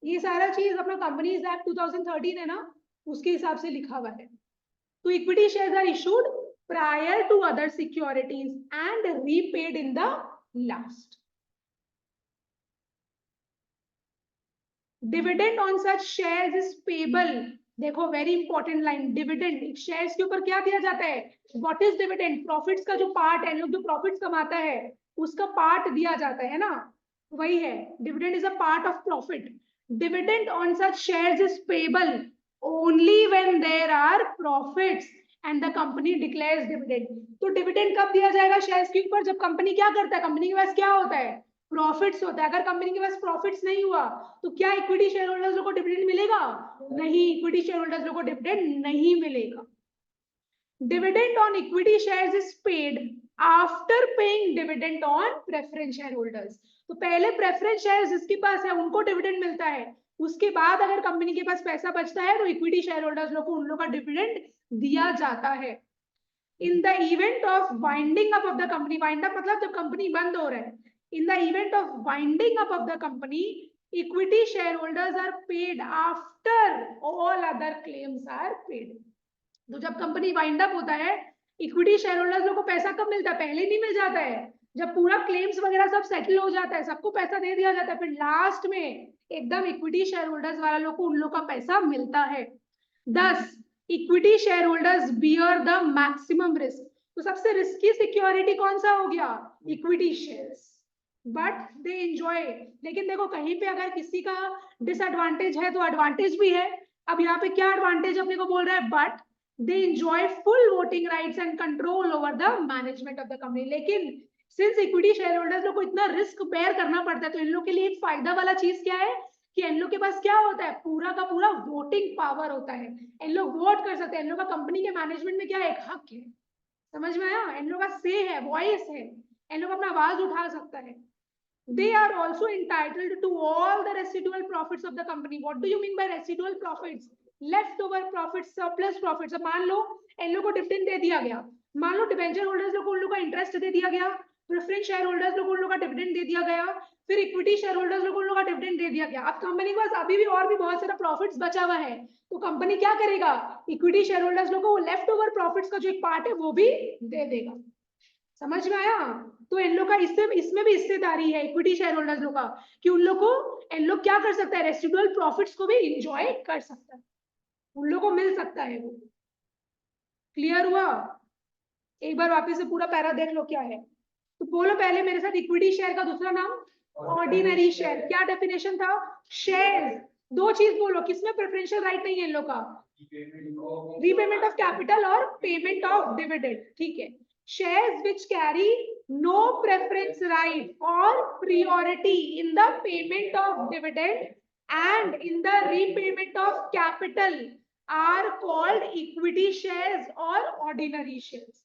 ये सारा चीज अपना कंपनीज एक्ट 2013 है ना, उसके हिसाब से लिखा हुआ है। तो equity shares are issued prior to other securities and repaid in the last. Dividend on such shares is payable. देखो very important line, dividend shares के ऊपर क्या दिया जाता है? What is dividend? प्रॉफिट्स का जो पार्ट है, लोग जो प्रॉफिट्स कमाता है उसका पार्ट दिया जाता है ना, वही है dividend is a part of profit. Dividend on such shares is payable only when there are profits and the company declares dividend. तो डिविडेंड कब दिया जाएगा शेयर्स के ऊपर? जब कंपनी क्या करता है, कंपनी के पास क्या होता है? प्रॉफिट्स होता है। अगर कंपनी के पास प्रॉफिट्स नहीं हुआ तो क्या इक्विटी शेयर होल्डर्स लोग को डिविडेंड मिलेगा? नहीं, इक्विटी शेयर होल्डर्स लोग को डिविडेंड नहीं मिलेगा। Dividend on equity shares is paid after paying dividend on preference share holders. तो पहले प्रेफरेंस शेयर जिसके पास है उनको डिविडेंड मिलता है, उसके बाद अगर कंपनी के पास पैसा बचता है तो इक्विटी शेयर होल्डर्स लोग को उन लोग का डिविडेंड दिया जाता है। इन the event of winding up of the company, wind up मतलब जब कंपनी बंद हो रहा है, in the event of winding up of the company, equity shareholders are paid after all other claims are paid। तो जब कंपनी वाइंड अप होता है, इक्विटी शेयर होल्डर्स लोग को पैसा कब मिलता है? पहले नहीं मिल जाता है, जब पूरा क्लेम्स वगैरह सब सेटल हो जाता है, सबको पैसा दे दिया जाता है, फिर लास्ट में एकदम इक्विटी शेयर होल्डर्स वाला लोग को उन लोग का पैसा मिलता है। 10 equity share holders bear the maximum risk. तो सबसे रिस्की सिक्योरिटी कौन सा हो गया? Equity shares. But they enjoy. लेकिन देखो कहीं पे अगर किसी का डिसएडवांटेज है तो एडवांटेज भी है। अब यहाँ पे क्या एडवांटेज अपने को बोल रहा है? But they enjoy full voting rights and control over the management of the company. लेकिन सिंस इक्विटी शेयर होल्डर्स लोग को इतना रिस्क बेयर करना पड़ता है तो इन लोग के लिए एक फायदा वाला चीज क्या है कि इन लोग के पास क्या होता है, पूरा का पूरा वोटिंग पावर होता है, इन लोग वोट कर सकते हैं, इन लोग का कंपनी के मैनेजमेंट में क्या है, एक हक है। समझ में आया, इन लोग का से है, वॉइस है, इन लोग अपना आवाज उठा सकता है। They are also entitled to all the residual profits of the company. What do you mean by residual profits? Leftover profits, surplus profits. अब मान लो इन लोग को डिविडेंड दे दिया गया, मान लो डिबेंचर होल्डर्स लोग को उन लोग का इंटरेस्ट दे दिया गया, प्रेफरेंस शेयर होल्डर्स लोग को उन लोग का डिविडेंड दे दिया गया, फिर इक्विटी शेयर होल्डर्स लोग को उन लोग का डिविडेंड दे दिया गया। अब कंपनी के पास अभी भी और भी बहुत सारा प्रॉफिट्स बचा हुआ है, तो कंपनी क्या करेगा, इक्विटी शेयर होल्डर्स लोग को लेफ्ट ओवर प्रॉफिट्स का जो एक पार्ट है वो भी दे देगा। समझ में आया, तो इन लोग का इसमें भी हिस्सेदारी है इक्विटी शेयर होल्डर्स लोग का, कि उन लोग को इन लोग क्या कर सकता है, रेसिडुअल प्रॉफिट्स को भी एंजॉय कर सकता है, उन लोग को मिल सकता है वो। क्लियर हुआ, एक बार वापस से पूरा पैरा देख लो क्या है। तो बोलो पहले मेरे साथ, इक्विटी शेयर का दूसरा नाम ऑर्डिनरी शेयर। क्या डेफिनेशन था, शेयर, दो चीज बोलो, किसमें प्रेफरेंशियल राइट नहीं है इन लोग का, रीपेमेंट ऑफ कैपिटल और पेमेंट ऑफ डिविडेंड। ठीक है, shares which carry no preference right or priority in the payment of dividend and in the repayment of capital are called equity shares or ordinary shares.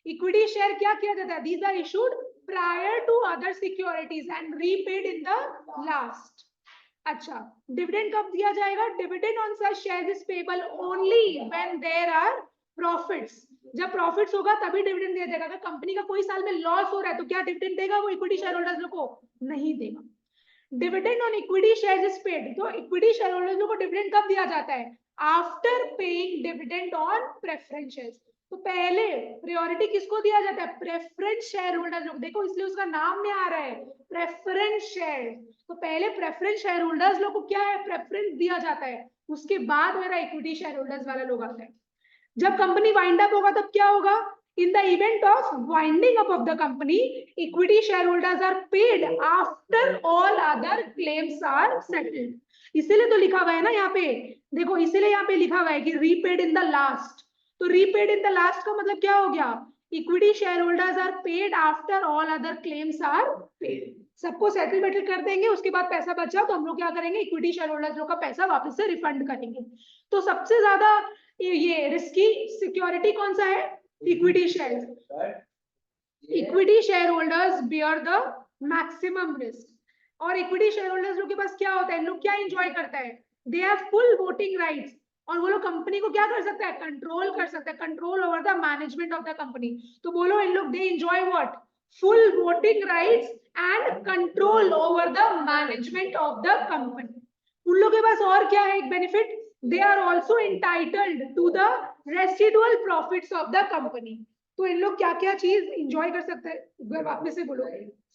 Equity share क्या किया जाता है, these are issued prior to other securities and repaid in the last. अच्छा, dividend कब दिया जाएगा, dividend on such shares is payable only when there are profits. जब profits होगा तभी डिविडेंड दिया जाएगा। अगर कंपनी का कोई साल में लॉस हो रहा है तो क्या डिविडेंड देगा वो इक्विटी शेयर होल्डर्स लोग को, नहीं देगा। Dividend on equity shares is paid, तो इक्विटी शेयर होल्डर्स लोग को डिविडेंड कब दिया जाता है, after paying dividend on preference shares. तो पहले प्रायोरिटी किसको दिया जाता है, प्रेफरेंस शेयर होल्डर्स लोग, देखो इसलिए उसका नाम में आ रहा है प्रेफरेंस शेयर। तो पहले प्रेफरेंस शेयर होल्डर्स लोग को क्या है, प्रेफरेंस दिया जाता है, उसके बाद मेरा इक्विटी शेयर होल्डर्स वाला लोग आता है। जब कंपनी वाइंड अप होगा तब क्या होगा, in the event of winding up of the company, equity shareholders are paid after all other claims are settled. इसीलिए तो लिखा हुआ है ना यहाँ पे, देखो इसीलिए यहाँ पे लिखा हुआ है कि repaid in the last। तो repaid in the last का मतलब क्या हो गया, equity shareholders are paid after all other claims are paid। सबको सेटल बेटल कर देंगे, उसके बाद पैसा बचा तो हम लोग क्या करेंगे, इक्विटी शेयर होल्डर्स लोग का पैसा वापस से रिफंड करेंगे। तो सबसे ज्यादा ये रिस्की सिक्योरिटी कौन सा है, equity share. Equity share holders bear the maximum risk. और इक्विटी शेयर होल्डर्स लोग के पास क्या होता है, इन लोग क्या एंजॉय करता है, they have full voting rights, और वो लोग कंपनी को क्या कर सकता है, कंट्रोल कर सकता है, control over the management of the company. तो बोलो इन लोग they enjoy what, full voting rights and control over the management of the company. उन लोग के पास और क्या है एक benefit, they are also entitled to the residual profits of the company। तो इन लोग क्या क्या चीज एंजॉय कर सकते हैं, वापस से बोलो,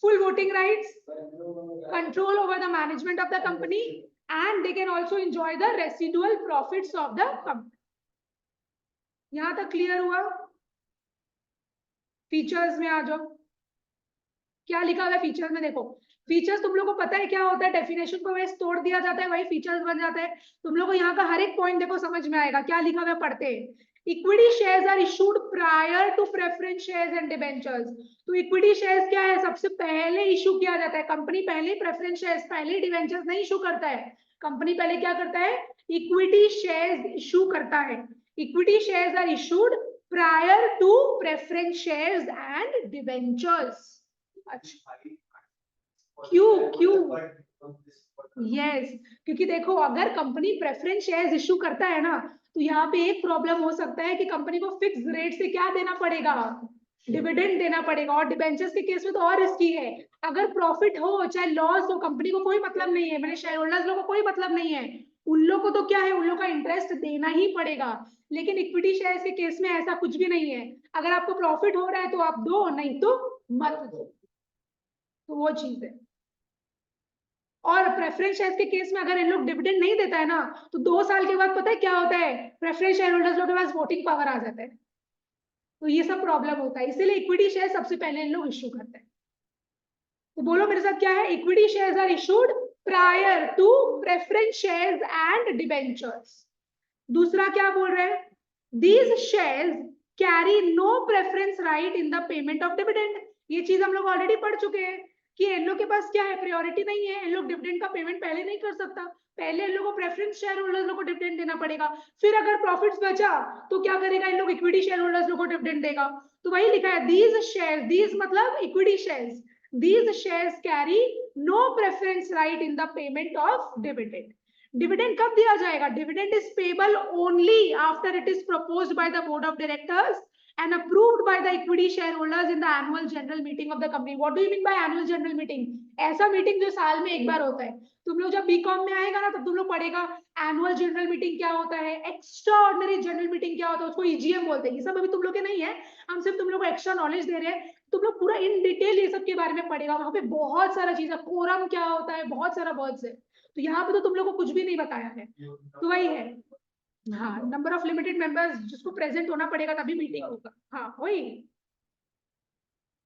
full voting rights, control over the management of the company, and they can also enjoy the residual profits of the company. यहां तक क्लियर हुआ, फीचर्स में आ जाओ, क्या लिखा हुआ है फीचर्स में, देखो फीचर्स तुम लोग को पता है क्या होता है, डेफिनेशन को वैसे तोड़ दिया जाता है, वही फीचर्स बन जाता है। तुम लोग को यहाँ का हर एक पॉइंट देखो समझ में आएगा, क्या लिखा हुआ है पढ़ते हैं। Equity shares are issued prior to preference shares and debentures. तो इक्विटी शेयर्स क्या है, सबसे पहले इशू किया जाता है, कंपनी पहले प्रेफरेंस शेयर्स, पहले डिबेंचर्स नहीं इशू करता है, कंपनी पहले क्या करता है, इक्विटी शेयर्स इशू करता है। Equity shares are issued prior to preference shares and debentures. अच्छा, क्यों यस, क्योंकि देखो अगर कंपनी प्रेफरेंस शेयर्स इशू करता है ना, तो यहाँ पे एक प्रॉब्लम हो सकता है कि कंपनी को फिक्स रेट से क्या देना पड़ेगा, डिविडेंड देना पड़ेगा। और डिबेंचर्स के केस में तो और रिस्की है, अगर प्रॉफिट हो चाहे लॉस हो, कंपनी को कोई मतलब नहीं है, मेरे शेयर होल्डर्स लोगों को कोई मतलब नहीं है, उन लोग को तो क्या है, उन लोग का इंटरेस्ट देना ही पड़ेगा। लेकिन इक्विटी शेयर्स के केस में ऐसा कुछ भी नहीं है, अगर आपको प्रॉफिट हो रहा है तो आप दो, नहीं तो मत दो, तो वो चीज है। और प्रेफरेंस शेयर्स के केस में अगर इन लोग डिविडेंड नहीं देता है ना, तो 2 साल के बाद पता है क्या होता है, प्रेफरेंस शेयर होल्डर्स लोग के पास वोटिंग पावर आ जाता है। तो ये सब प्रॉब्लम होता है, इसीलिए इक्विटी शेयर सबसे पहले इन लोग इश्यू करते हैं। तो बोलो मेरे साथ क्या है, equity shares are issued prior to preference shares and debentures. दूसरा क्या बोल रहे हैं, these shares carry no preference right in the payment of dividend. ये चीज हम लोग ऑलरेडी पढ़ चुके हैं, कि इन लोग के पास क्या है, प्रायोरिटी नहीं है, इन लोग डिविडेंड का पेमेंट पहले नहीं कर सकता, पहले इन लोगों को प्रेफरेंस शेयर होल्डर्स लोग को डिविडेंड देना पड़ेगा, फिर अगर प्रॉफिट्स बचा तो क्या करेगा, इन लोग इक्विटी शेयर होल्डर्स लोग को डिविडेंड देगा। तो वही लिखा है, दीज शेयर, दीज मतलब equity shares, these shares carry no preference right in the payment of dividend. Dividend कब दिया जाएगा? Dividend is payable only after it is proposed by the board of directors and approved by the equity shareholders in the annual general meeting of the company. What do you mean by annual general meeting? ऐसा meeting जो साल में एक बार होता है। तुम लोग जब बीकॉम में आएगा ना, तब तुम लोग पढ़ेगा एनुअल जनरल मीटिंग क्या होता है, एक्स्ट्रा ऑर्डिनरी जनरल मीटिंग क्या होता है, उसको ईजीएम बोलते हैं। ये सब अभी तुम लोग के नहीं है, हम सिर्फ तुम लोग को एक्स्ट्रा नॉलेज दे रहे हैं। तुम लोग पूरा इन डिटेल ये सब के बारे में पढ़ेगा, वहां पे बहुत सारा चीज है, कोरम क्या होता है, बहुत सारा वर्ड्स है। तो यहाँ पे तो तुम लोग को कुछ भी नहीं बताया है। तो वही है, हाँ, नंबर ऑफ लिमिटेड मेंबर्स जिसको प्रेजेंट होना पड़ेगा तभी मीटिंग होगा। हाँ वही,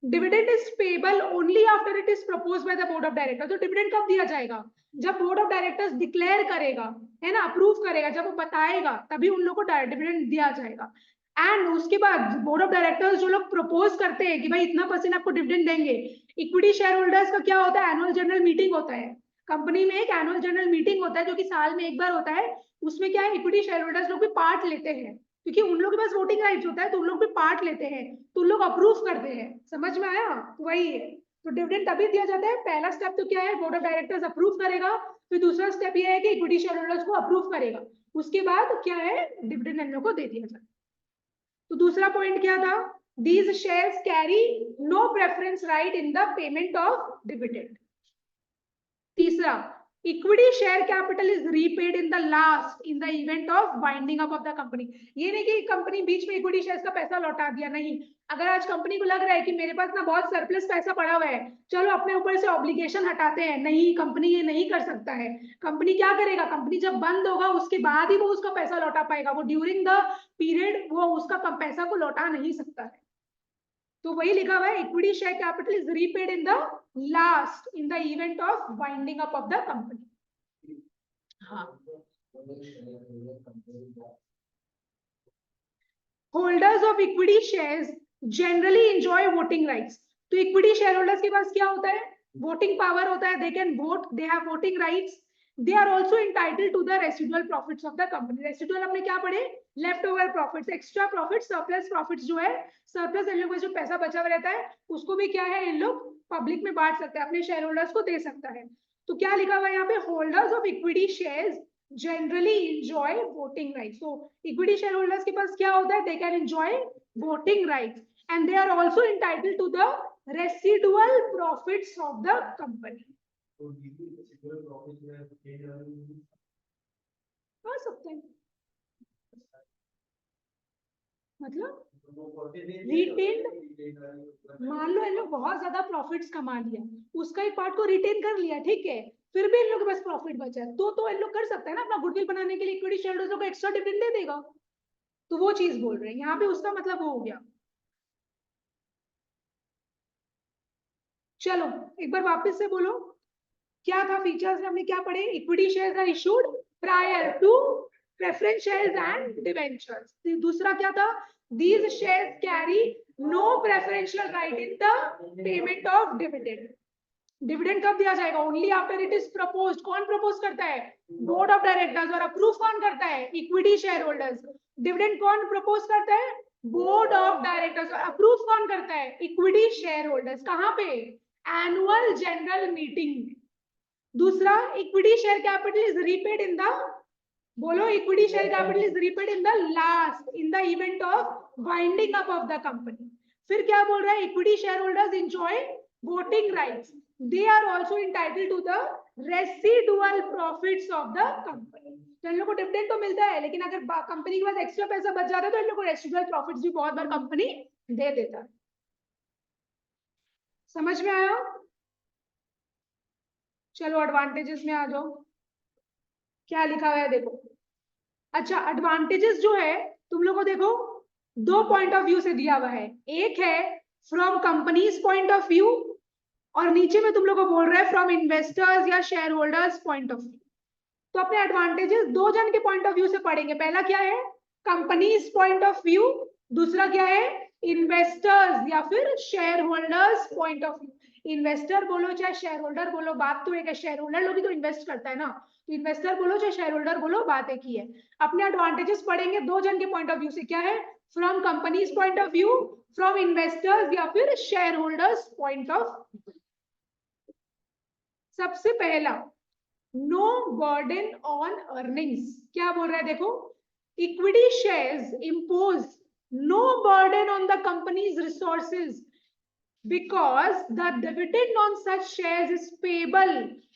dividend is payable only after it is proposed by the board of director. तो डिविडेंड कब दिया जाएगा? जब बोर्ड ऑफ डायरेक्टर्स डिक्लेयर करेगा, है ना, अप्रूव करेगा, जब वो बताएगा तभी उन लोग को डिविडेंड दिया जाएगा। एंड उसके बाद बोर्ड ऑफ डायरेक्टर्स जो लोग प्रपोज करते हैं कि भाई इतना % आपको डिविडेंड देंगे, इक्विटी शेयर होल्डर्स का क्या होता है, एनुअल जनरल मीटिंग होता है। कंपनी में एक एनुअल जनरल मीटिंग होता है जो कि साल में एक बार होता है। उसमें क्या है, इक्विटी शेयर होल्डर्स लोग भी पार्ट लेते हैं, क्योंकि उन लोग के पास वोटिंग राइट्स होता है, तो उन लोग भी पार्ट लेते हैं, तो उन लोग अप्रूव करते हैं। समझ में आया? वही है। तो डिविडेंड तभी दिया जाता है, पहला स्टेप तो क्या है, बोर्ड ऑफ डायरेक्टर्स अप्रूव करेगा, फिर दूसरा स्टेप ये है कि इक्विटी शेयर होल्डर्स को अप्रूव करेगा, उसके बाद क्या है, डिविडेंड इन लोग को दे दिया जाता है। तो दूसरा पॉइंट क्या था, these shares carry no preference right in the payment of dividend. तीसरा, equity share capital is repaid in the last in the event of binding up of the company. ये नहीं कि कंपनी बीच में इक्विटी शेयर्स का पैसा लौटा दिया, नहीं। अगर आज कंपनी को लग रहा है कि मेरे पास ना बहुत सरप्लस पैसा पड़ा हुआ है, चलो अपने ऊपर से ऑब्लिगेशन हटाते हैं, नहीं, कंपनी ये नहीं कर सकता है। कंपनी क्या करेगा, कंपनी जब बंद होगा उसके बाद ही वो उसका पैसा लौटा पाएगा, वो ड्यूरिंग द पीरियड वो उसका पैसा को लौटा नहीं सकता है। तो वही लिखा हुआ है, equity share capital is repaid in the last in the event of binding up of the company. हाँ, holders of equity shares generally enjoy voting rights. तो इक्विटी शेयर होल्डर्स के पास क्या होता है, वोटिंग पावर होता है, they can vote, they have voting rights, they are also entitled to the residual profits of the company। residual हमने क्या पढ़े, left over profits, extra profits, surplus profits जो है, सरप्लस इन लोगों को जो पैसा बचा हुआ रहता है उसको भी क्या है, इन लोग पब्लिक में बांट सकते हैं, अपने शेयर होल्डर्स को दे सकता है। तो क्या लिखा हुआ है यहाँ पे, holders of equity shares generally enjoy voting rights. तो इक्विटी शेयर होल्डर्स के पास क्या होता है, they can enjoy voting rights and they are also entitled to the residual profits of the company. कर सकते हैं, मतलब रिटेन, मान लो इन लोग बहुत ज्यादा प्रॉफिट्स कमा लिया, उसका एक पार्ट को रिटेन कर लिया, ठीक है, फिर भी इन लोग के पास प्रॉफिट बचा है, तो इन लोग कर सकते हैं ना, अपना गुडविल बनाने के लिए इक्विटी शेयरहोल्डर्स को एक्स्ट्रा डिविडेंड दे देगा। तो वो चीज बोल रहे हैं यहाँ पे, उसका मतलब वो हो गया। चलो एक बार वापस से बोलो, क्या था फीचर्स, हमने क्या पढ़े, equity shares are issued prior to preference shares and debentures. दूसरा क्या था, these shares carry no preferential right in the payment of dividend। Dividend कब दिया जाएगा, only after it is proposed. कौन प्रपोज करता है, बोर्ड ऑफ डायरेक्टर्स, और अप्रूव कौन करता है, इक्विटी शेयर होल्डर्स। डिविडेंड कौन प्रपोज करता है, बोर्ड ऑफ डायरेक्टर्स, और अप्रूव कौन करता है, इक्विटी शेयर होल्डर्स। कहाँ पे, एनुअल जनरल मीटिंग। दूसरा, equity share capital is repaid in the, बोलो, equity share capital is repaid in the last in the event of winding up of the company. फिर क्या बोल रहा है, equity share holders enjoy voting rights, they are also entitled to the residual profits of the company। तो इन लोग को dividend तो मिलता है, लेकिन अगर कंपनी के पास एक्स्ट्रा पैसा बच जाता है तो इन लोग को रेसिडुअल प्रॉफिट्स भी बहुत बार कंपनी दे देता है। समझ में आया? चलो एडवांटेजेस में आ जाओ, क्या लिखा हुआ है देखो। अच्छा, एडवांटेजेस जो है तुम लोग को देखो, दो पॉइंट ऑफ व्यू से दिया हुआ है, एक है from company's point of view, और नीचे में तुम लोग को बोल रहा है फ्रॉम इन्वेस्टर्स या share holders point of view. तो अपने एडवांटेजेस दो जन के पॉइंट ऑफ व्यू से पढ़ेंगे। पहला क्या है, कंपनीज पॉइंट ऑफ व्यू, दूसरा क्या है, इन्वेस्टर्स या फिर share holders point of view. Investor बोलो चाहे शेयर होल्डर बोलो, बात तो एक है। शेयर होल्डर लोग ही तो इन्वेस्ट करता है ना, तो इन्वेस्टर बोलो चाहे शेयर होल्डर बोलो, बात एक ही है। अपने एडवांटेजेस पढ़ेंगे दो जन के पॉइंट ऑफ व्यू से, क्या है, from company's point of view, from investors या फिर शेयर होल्डर्स पॉइंट ऑफ। सबसे पहला, नो बर्डन ऑन अर्निंग्स। क्या बोल रहा है देखो, equity shares impose no burden on the company's resources because the dividend on such shares is payable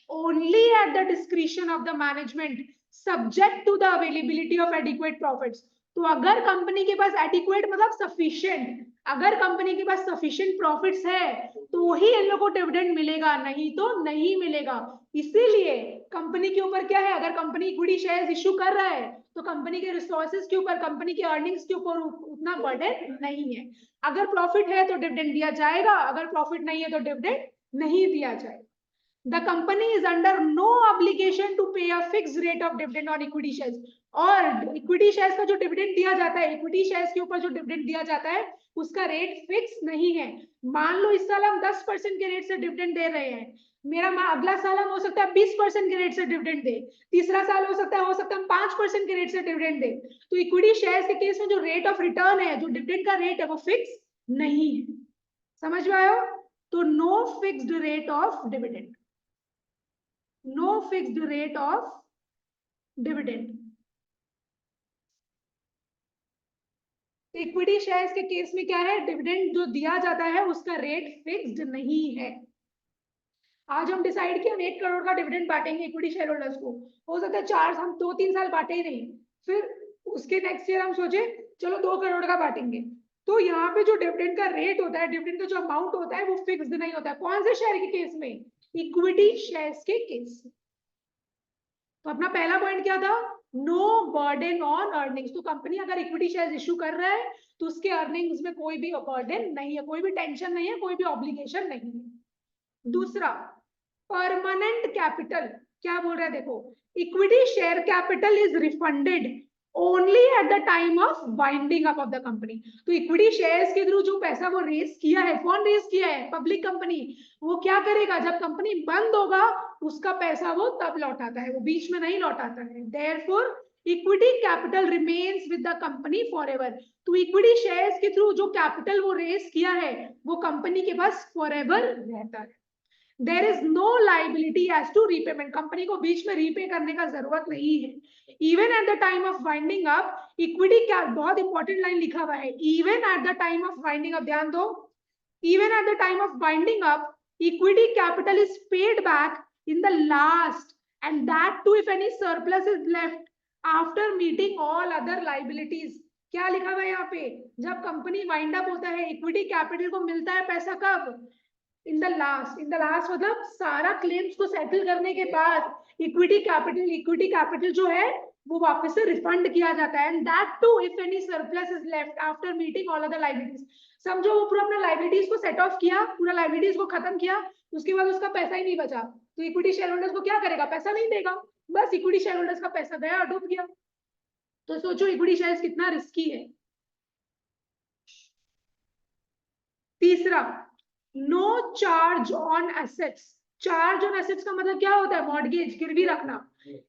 only at the discretion of the management subject to the availability of adequate profits। तो अगर company के पास adequate मतलब sufficient, अगर company के पास sufficient profits है तो ही इन लोगों को डिविडेंड मिलेगा, नहीं तो नहीं मिलेगा। इसीलिए कंपनी के ऊपर क्या है, अगर कंपनी इक्विटी शेयर्स इश्यू कर रहा है तो कंपनी के रिसोर्सेज के ऊपर, कंपनी के अर्निंग्स के ऊपर उतना बर्डन नहीं है। अगर प्रॉफिट है तो डिविडेंड दिया जाएगा, अगर प्रॉफिट नहीं है तो डिविडेंड नहीं दिया जाएगा। The company is under no obligation to pay a fixed rate of dividend on equity shares। और इक्विटी शेयर्स का जो डिविडेंड दिया जाता है, इक्विटी शेयर्स के ऊपर जो डिविडेंड दिया जाता है उसका रेट फिक्स नहीं है। मान लो इस साल हम 10% के रेट से डिविडेंड दे रहे हैं, मेरा अगला साल हम हो सकता है 20% के रेट से डिविडेंड दे, तीसरा साल हो सकता है हम 5% के रेट से डिविडेंड दे। तो इक्विटी शेयर्स के केस में जो रेट ऑफ रिटर्न है, जो डिविडेंड का रेट है, वो फिक्स नहीं है। समझ में आयो? तो no fixed rate of dividend, no fixed rate of dividend। Equity shares के केस में क्या है, डिविडेंड जो दिया जाता है उसका रेट फिक्स्ड नहीं है। आज हम डिसाइड किया हम 1 करोड़ का डिविडेंड बांटेंगे इक्विटी शेयर होल्डर्स को, हो सकता है 4 हम 2-3 साल बांटे ही नहीं, फिर उसके नेक्स्ट ईयर हम सोचे चलो 2 करोड़ का बांटेंगे। तो यहाँ पे जो डिविडेंड का रेट होता है, डिविडेंड का जो अमाउंट होता है वो फिक्स्ड नहीं होता है। कौन से शेयर के केस में? इक्विटी शेयर्स के केस में। तो अपना पहला पॉइंट क्या था, नो बर्डन ऑन अर्निंग्स। तो कंपनी अगर इक्विटी शेयर्स इश्यू कर रहा है तो उसके अर्निंग्स में कोई भी बर्डन नहीं है, कोई भी टेंशन नहीं है, कोई भी ऑब्लिगेशन नहीं है। दूसरा, परमानेंट कैपिटल। क्या बोल रहा है देखो, equity share capital is refunded only at the time of winding up of the company. तो इक्विटी शेयर्स के थ्रू जो पैसा वो रेस किया है, कौन रेस किया है? Public company. वो क्या करेगा, जब कंपनी बंद होगा उसका पैसा वो तब लौटाता है, वो बीच में नहीं लौटाता है। Therefore equity capital remains with the company forever. तो इक्विटी शेयर्स के थ्रू जो कैपिटल वो रेस किया है वो कंपनी के पास फॉरएवर रहता है। There is no liability as to repayment। Company को बीच में रीपे करने का जरूरत नहीं है। Even at the time of winding up, equity क्या, बहुत इंपॉर्टेंट लाइन लिखा हुआ है, even at the time of winding up, ध्यान दो, even at the time of winding up, equity capital is paid back in the last, and that too if any surplus is left after meeting all other liabilities। क्या लिखा हुआ है यहाँ पे, जब company wind up होता है equity capital को मिलता है पैसा कब? इन the last. In the last मतलब सारा क्लेम्स को सेटल करने के बाद इक्विटी कैपिटल जो है वो वापस से रिफंड किया जाता है। And that too if any surplus is left after meeting all other liabilities. समझो वो पूरा अपना लायबिलिटीज को सेट ऑफ किया, पूरा लायबिलिटीज को खत्म किया, उसके बाद उसका पैसा ही नहीं बचा, तो इक्विटी शेयर होल्डर्स को क्या करेगा? पैसा नहीं देगा, बस इक्विटी शेयर होल्डर्स का पैसा गया, डूब गया। तो सोचो इक्विटी शेयर्स कितना रिस्की है। तीसरा, no charge on assets. Charge on assets का मतलब क्या होता है? मॉर्गेज, गिरवी रखना।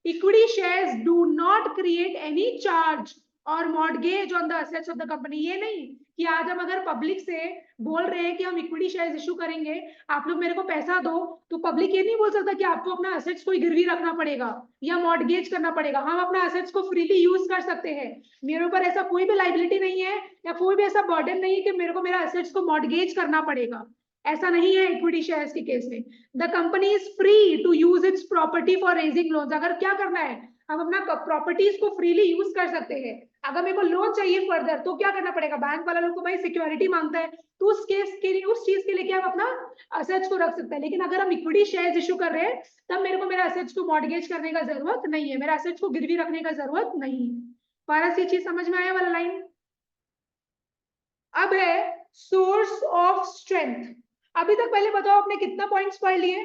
Equity shares do not create any charge or mortgage on the assets of the company. ये नहीं कि आज हम अगर पब्लिक से बोल रहे हैं कि हम इक्विटी शेयर्स इशू करेंगे, आप लोग मेरे को पैसा दो, तो पब्लिक ये नहीं बोल सकता कि आपको अपना एसेट्स को गिरवी रखना पड़ेगा या मॉर्गेज करना पड़ेगा। हम अपना एसेट्स को फ्रीली यूज कर सकते हैं, मेरे ऊपर ऐसा कोई भी लायबिलिटी नहीं है या कोई भी ऐसा बर्डन नहीं है कि मेरे को मेरा एसेट्स को मॉर्गेज करना पड़ेगा। ऐसा नहीं है इक्विटी शेयर्स के केस में। The company is free to use its property for raising loans. अगर क्या करना है, हम अपना प्रॉपर्टीज को फ्रीली यूज कर सकते हैं। अगर मेरे को लोन चाहिए फर्दर तो क्या करना पड़ेगा? बैंक वाला लोग को भाई सिक्योरिटी मांगता है, तो उस केस के लिए, उस चीज के लिए क्या हम अपना एसेट्स को रख सकते हैं। लेकिन अगर हम इक्विटी शेयर्स इशू कर रहे हैं तब मेरे को मेरा एसेट्स को मॉर्गेज करने का जरूरत नहीं है, मेरा एसेट्स को गिरवी रखने का जरूरत नहीं है। पारस, ये चीज समझ में आया वाला लाइन? अब है सोर्स ऑफ स्ट्रेंथ। अभी तक पहले बताओ आपने कितना पॉइंट्स पढ़ लिए?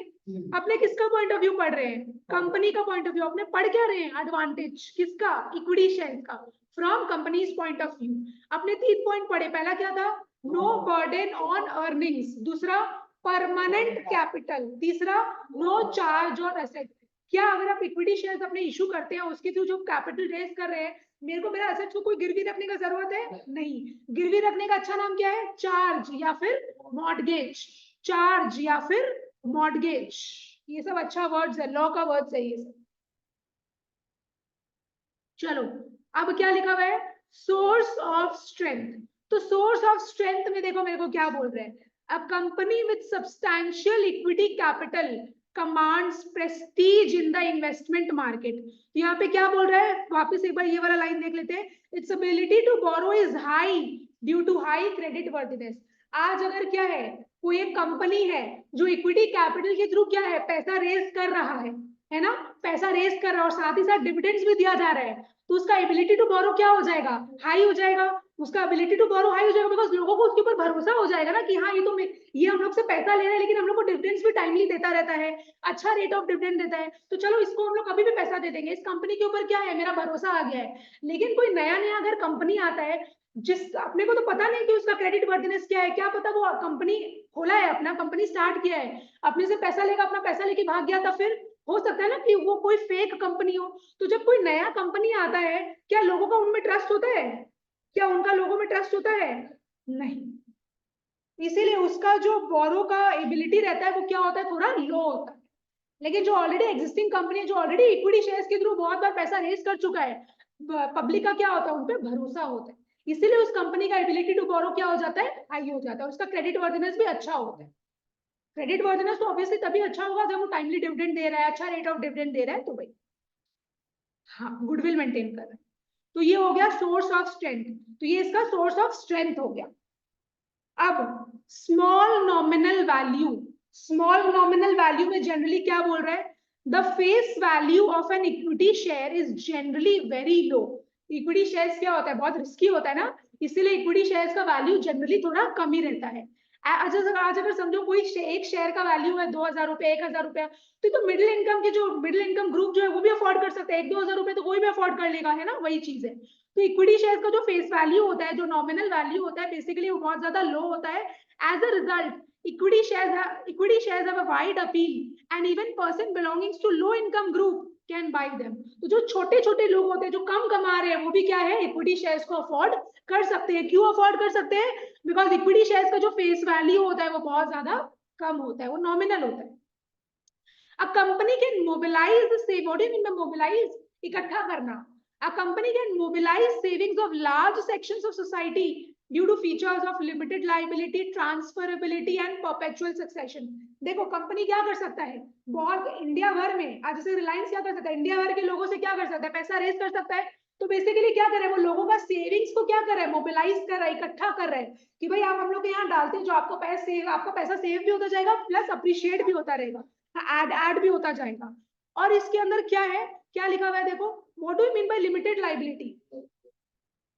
अपने किसका पॉइंट ऑफ व्यू पढ़ रहे हैं? कंपनी का पॉइंट ऑफ व्यू। अपने पढ़ क्या रहे हैं? एडवांटेज किसका? इक्विटी शेयर का, from company's point of view. अपने 3 पॉइंट पढ़े। पहला क्या था? No burden on earnings. दूसरा, परमानेंट कैपिटल, तीसरा नो चार्ज और एसेट। क्या अगर आप इक्विटी शेयर्स अपने इशू करते हैं उसके थ्रू जो कैपिटल रेज कर रहे हैं, मेरे को मेरा एसेट को कोई गिरवी रखने का जरूरत है नहीं। गिरवी रखने का अच्छा नाम क्या है? चार्ज या फिर मॉर्गेज। चार्ज या फिर मॉर्गेज, ये सब अच्छा वर्ड्स है, लॉ का वर्ड्स है ये सब। चलो अब क्या लिखा हुआ है? Source of strength. तो सोर्स ऑफ स्ट्रेंथ में देखो मेरे को क्या बोल रहे हैं, a company with substantial equity capital commands Prestige in the investment market. यहाँ पे क्या बोल रहा है, वापस एक बार ये वाला लाइन देख लेते हैं। Its ability to borrow is high due to high creditworthiness. आज अगर क्या है, कोई एक कंपनी है जो इक्विटी कैपिटल के थ्रू क्या है, पैसा रेज कर रहा है ना, पैसा रेज कर रहा है और साथ ही साथ डिविडेंड्स भी दिया जा रहा है, तो उसका एबिलिटी टू बोरो क्या हो जाएगा? हाई हो जाएगा। उसका एबिलिटी टू बोरो हाई हो जाएगा बिकॉज लोगों को उसके ऊपर भरोसा हो जाएगा ना कि हाँ ये हम लोग से पैसा ले रहे हैं लेकिन हम लोग को डिविडेंड्स भी टाइमली देता रहता है, अच्छा रेट ऑफ डिविडेंड देता है, तो चलो इसको हम लोग कभी भी पैसा दे देंगे, इस कंपनी के ऊपर क्या है, मेरा भरोसा आ गया है। लेकिन कोई नया नया अगर कंपनी आता है जिस अपने को तो पता नहीं कि उसका क्रेडिट वर्थिनेस क्या है, क्या पता वो कंपनी खोला है, अपना कंपनी स्टार्ट किया है, अपने से पैसा लेगा, अपना पैसा लेके भाग गया, था फिर हो सकता है ना कि वो कोई फेक कंपनी हो। तो जब कोई नया कंपनी आता है, क्या लोगों का उनमें ट्रस्ट होता है? क्या उनका लोगों में ट्रस्ट होता है? नहीं। इसीलिए उसका जो बोरो का एबिलिटी रहता है वो क्या होता है, थोड़ा लो होता है। लेकिन जो ऑलरेडी एग्जिस्टिंग कंपनी है, जो ऑलरेडी इक्विटी शेयर्स के थ्रू बहुत बार पैसा रेज कर चुका है, पब्लिक का क्या होता है, उन पर भरोसा होता है, इसीलिए उस कंपनी का एबिलिटी टू बोरो क्या हो जाता है, हाई हो जाता है, और उसका क्रेडिट वर्थिनेस भी अच्छा होता है। क्रेडिट वर्थिनेस तो ऑब्वियसली तभी अच्छा होगा जब वो टाइमली डिविडेंड दे रहा है, अच्छा रेट ऑफ डिविडेंड दे रहा है, तो भाई हाँ गुडविल मेंटेन कर रहा है। तो ये हो गया सोर्स ऑफ स्ट्रेंथ, तो ये इसका सोर्स ऑफ स्ट्रेंथ हो गया। अब small nominal value, small nominal value में जनरली क्या बोल रहा है, the face value of an equity share is generally very low. Equity shares क्या होता है, बहुत रिस्की होता है ना, इसीलिए इक्विटी शेयर्स का वैल्यू जनरली थोड़ा कम ही रहता है। आज अगर समझो कोई एक शेयर का वैल्यू है 2,000 रुपए, 1,000 रुपया, तो मिडिल इनकम के जो मिडिल इनकम ग्रुप जो है वो भी अफोर्ड कर सकते हैं, 1-2 हजार रुपए तो कोई भी अफोर्ड कर लेगा, है ना, वही चीज है। तो इक्विटी शेयर का जो फेस वैल्यू होता है, जो नॉमिनल वैल्यू होता है, बेसिकली वो बहुत ज्यादा लो होता है। As a result equity shares have a wide appeal and even person belonging to low income group can buy them. तो जो छोटे छोटे लोग होते हैं जो कम कमा रहे हैं वो भी क्या है, इक्विटी शेयर्स को अफोर्ड कर सकते हैं। क्यों अफोर्ड कर सकते हैं? बिकॉज इक्विटी शेयर्स का जो फेस वैल्यू होता है वो बहुत ज्यादा कम होता है, वो नॉमिनल होता है। A company can mobilize the save. What do you mean by mobilize? इकट्ठा करना. A company can mobilize savings of large sections of society due to features of limited liability, transferability and perpetual succession. देखो company क्या कर सकता है, बहुत India भर में, आज जैसे रिलायंस क्या कर सकता है, इंडिया भर के लोगों से क्या कर सकता है, पैसा रेज कर सकता है। तो बेसिकली क्या कर रहा है, वो लोगों का सेविंग्स को क्या कर रहा है, मोबिलाइज कर रहा है, इकट्ठा कर रहा है कि भाई आप हम लोग के यहाँ डालते हैं, जो आपको पैसा सेव, आपका पैसा सेव भी होता जाएगा प्लस अप्रिशिएट भी होता रहेगा, ऐड भी होता जाएगा। और इसके अंदर क्या है, क्या लिखा हुआ है देखो, what do you mean by limited liability.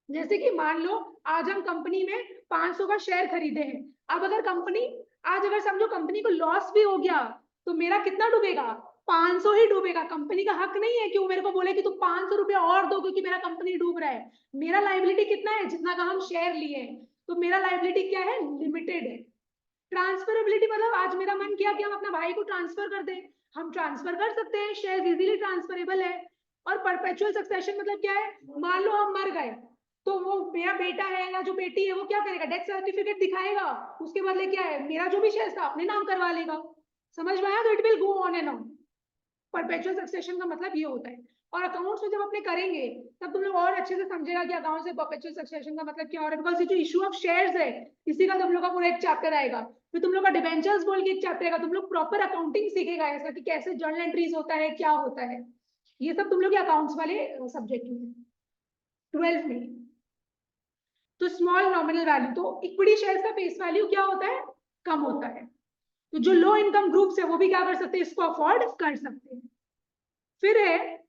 जैसे कि मान लो आज हम कंपनी में 500 का शेयर खरीदे हैं, अब अगर कंपनी आज अगर समझो कंपनी को लॉस भी हो गया तो मेरा कितना डूबेगा, 500 ही डूबेगा। कंपनी का हक नहीं है कि वो मेरे को बोले कि तुम 500 रुपया और दो क्योंकि मेरा कंपनी डूब रहा है। मेरा लायबिलिटी कितना है, जितना का हम शेयर लिए हैं, तो मेरा लायबिलिटी क्या है, लिमिटेड है। ट्रांसफरेबिलिटी मतलब आज मेरा मन किया कि हम अपना भाई को ट्रांसफर कर दें, हम ट्रांसफर कर सकते हैं, शेयर इजीली ट्रांसफरेबल है। और परपेचुअल सक्सेशन मतलब क्या है, मान लो हम मर गए तो वो मेरा बेटा है या जो बेटी है वो क्या करेगा, डेथ सर्टिफिकेट दिखाएगा, उसके बदले क्या है, मेरा जो भी शेयर था अपने नाम करवा लेगा। समझ में आया? तो it will go on and on. Perpetual succession का मतलब ये होता है। और अकाउंट्स में जब अपने करेंगे तब तुम लोग और अच्छे से समझेगा कि अकाउंट से परपेचुअल सक्सेशन का मतलब क्या हो रहा है, बिकॉज ये जो इशू ऑफ शेयर्स है इसी का तुम लोग का पूरा एक चैप्टर आएगा, फिर तुम लोग का डिबेंचर्स बोल के एक चैप्टर आएगा, तुम लोग प्रॉपर अकाउंटिंग सीखेगा ऐसा कि कैसे जर्नल एंट्रीज होता है, क्या होता है, ये सब तुम लोग के अकाउंट्स वाले सब्जेक्ट में 12th में। तो स्मॉल नॉमिनल वैल्यू, तो इक्विटी शेयर्स का फेस वैल्यू क्या होता है, कम होता है, तो जो लो इनकम ग्रुप्स है वो भी क्या कर सकते हैं, इसको अफोर्ड कर सकते हैं। फिर है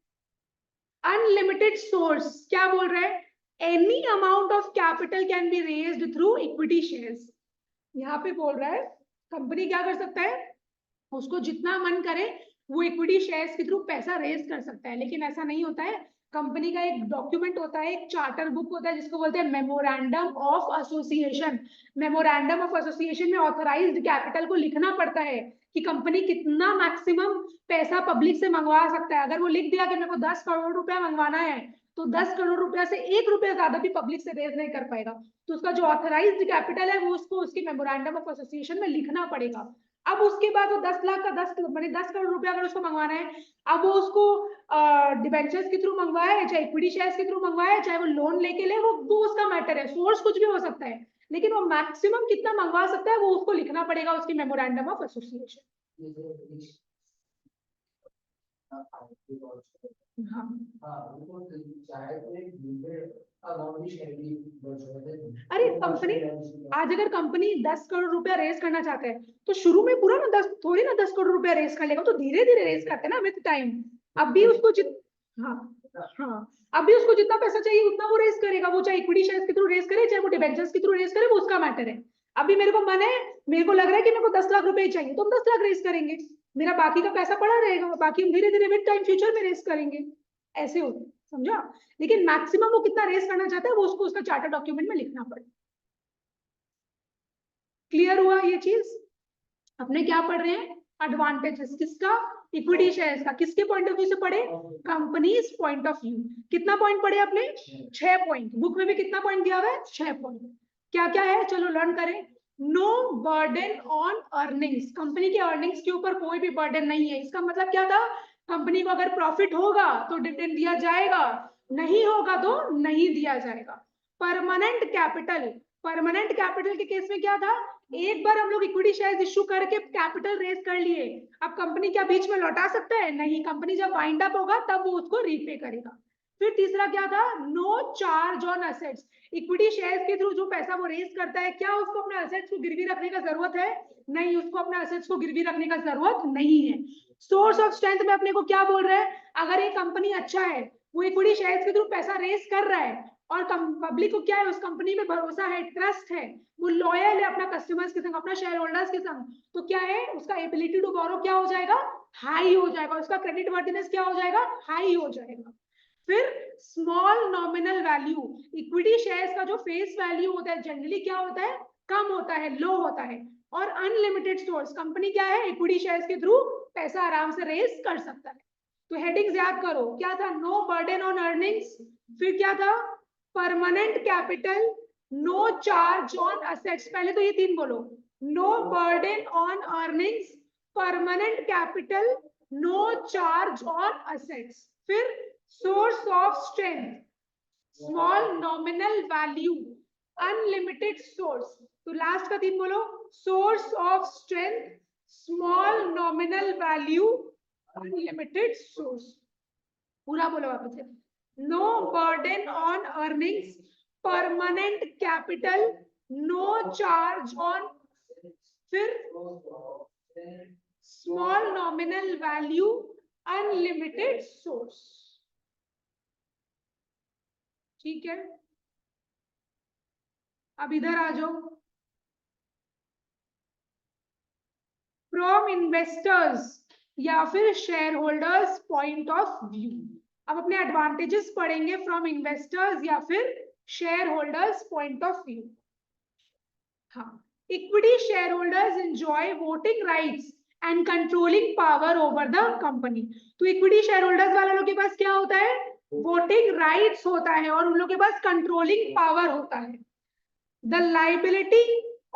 अनलिमिटेड सोर्स, क्या बोल रहा है, any amount of capital can be raised through equity shares. यहाँ पे बोल रहा है कंपनी क्या कर सकता है, उसको जितना मन करे वो इक्विटी शेयर्स के थ्रू पैसा रेज कर सकता है, लेकिन ऐसा नहीं होता है। कंपनी का एक डॉक्यूमेंट होता है, एक चार्टर बुक होता है जिसको बोलते हैं memorandum of association. Memorandum of association में ऑथराइज्ड कैपिटल को लिखना पड़ता है कि कंपनी कितना मैक्सिमम पैसा पब्लिक से मंगवा सकता है। अगर वो लिख दिया कि मेरे को 10 करोड़ रुपया मंगवाना है, तो 10 करोड़ रुपया से 1 रुपया ज्यादा भी पब्लिक से रेज नहीं कर पाएगा। तो उसका जो ऑथराइज्ड कैपिटल है वो उसको उसकी मेमोरेंडम ऑफ एसोसिएशन में लिखना पड़ेगा। अब उसके बाद वो 10 लाख का 10 करोड़ रुपया अगर उसको मंगवाना है, अब वो उसको डिबेंचर्स के थ्रू मंगवाए, चाहे इक्विटी शेयर्स के थ्रू मंगवाए, चाहे वो लोन लेके ले, वो उसका मैटर है, सोर्स कुछ भी हो सकता है, लेकिन वो मैक्सिमम कितना मंगवा सकता है वो उसको लिखना पड़ेगा उसकी मेमोरेंडम ऑफ एसोसिएशन। अरे कंपनी आज अगर कंपनी 10 करोड़ रुपया रेस करना चाहता है तो शुरू में पूरा ना 10 थोड़ी ना 10 करोड़ रुपया रेस कर लेगा, तो धीरे धीरे रेस करते हैं ना विद टाइम। अब भी उसको हाँ हाँ, अभी उसको जितना पैसा चाहिए उतना वो रेस करेगा, वो चाहे इक्विटी शेयर्स के थ्रू रेस करे, चाहे वो डिबेंचर्स के थ्रू रेस करे, वो उसका मैटर है। अभी मेरे को मन है, मेरे को लग रहा है कि मेरे को 10 लाख रुपए चाहिए, तो हम 10 लाख रेस करेंगे, मेरा बाकी का पैसा पड़ा रहेगा, बाकी हम धीरे धीरे विद टाइम फ्यूचर में रेस करेंगे, ऐसे होता है, समझा। लेकिन मैक्सिमम वो कितना रेस करना चाहता है वो उसको उसका चार्टर डॉक्यूमेंट में लिखना पड़े। क्लियर हुआ ये चीज? अपने क्या पढ़ रहे हैं? एडवांटेजेस किसका? इक्विटी शेयर्स का। किसके पॉइंट ऑफ व्यू से पढ़े? Companies point of view. कितना पॉइंट पढ़े आपने? 6 पॉइंट। बुक में भी कितना पॉइंट दिया हुआ है? 6 पॉइंट। क्या क्या है चलो लर्न करें। No burden on earnings, company के अर्निंग्स के ऊपर कोई भी बर्डन नहीं है। इसका मतलब क्या था? कंपनी को अगर प्रॉफिट होगा तो डिविडेंड दिया जाएगा, नहीं होगा तो नहीं दिया जाएगा। परमानेंट कैपिटल, परमानेंट कैपिटल के केस में क्या था? एक बार हम लोग इक्विटी शेयर्स इश्यू करके कैपिटल रेज कर लिए, अब कंपनी क्या बीच में लौटा सकता है? नहीं, कंपनी जब वाइंड अप होगा तब वो उसको रीपे करेगा। फिर तीसरा क्या था? No charge on assets, equity shares के थ्रू जो पैसा वो रेज करता है, क्या उसको अपने असेट्स को गिरवी रखने का जरूरत है? नहीं, उसको अपने असेट्स को गिरवी रखने का जरूरत नहीं है। सोर्स ऑफ स्ट्रेंथ में अपने को क्या बोल रहे हैं? अगर ये कंपनी अच्छा है, वो इक्विटी शेयर्स के थ्रू पैसा रेज कर रहा है, और पब्लिक को क्या है, उस कंपनी में भरोसा है, ट्रस्ट है, वो लॉयल है अपना कस्टमर्स के संग, अपना शेयर होल्डर्स के संग, तो क्या है, उसका एबिलिटी टू बोरो क्या हो जाएगा? हाई हो जाएगा। उसका क्रेडिट वर्दीनेस क्या हो जाएगा? हाई हो जाएगा। फिर small nominal value, equity shares का जो फेस वैल्यू होता है जनरली क्या होता है? कम होता है, लो होता है। और अनलिमिटेड सोर्स, कंपनी क्या है, इक्विटी शेयर्स के थ्रू पैसा आराम से रेस कर सकता है। तो हेडिंग्स याद करो, क्या था? नो बर्डन ऑन अर्निंग्स, फिर क्या था? Permanent capital, no charge on assets. पहले तो ये 3 बोलो, no burden on earnings, permanent capital, no charge on assets. फिर source of strength, small nominal value, unlimited source. तो लास्ट का 3 बोलो, source of strength, small nominal value, unlimited source. पूरा बोलो वापस से। No burden on earnings, permanent capital, no charge on, फिर small nominal value, unlimited source. ठीक है, अब इधर आ जाओ। फ्रॉम इन्वेस्टर्स या फिर share holders point of view. अब अपने एडवांटेजेस पढ़ेंगे फ्रॉम इन्वेस्टर्स या फिर share holders point of view. हाँ, equity share holders enjoy voting rights and controlling power over the company. तो इक्विटी शेयर होल्डर्स वाले लोग के पास क्या होता है? वोटिंग राइट्स होता है, और उन लोग के पास कंट्रोलिंग पावर होता है। The liability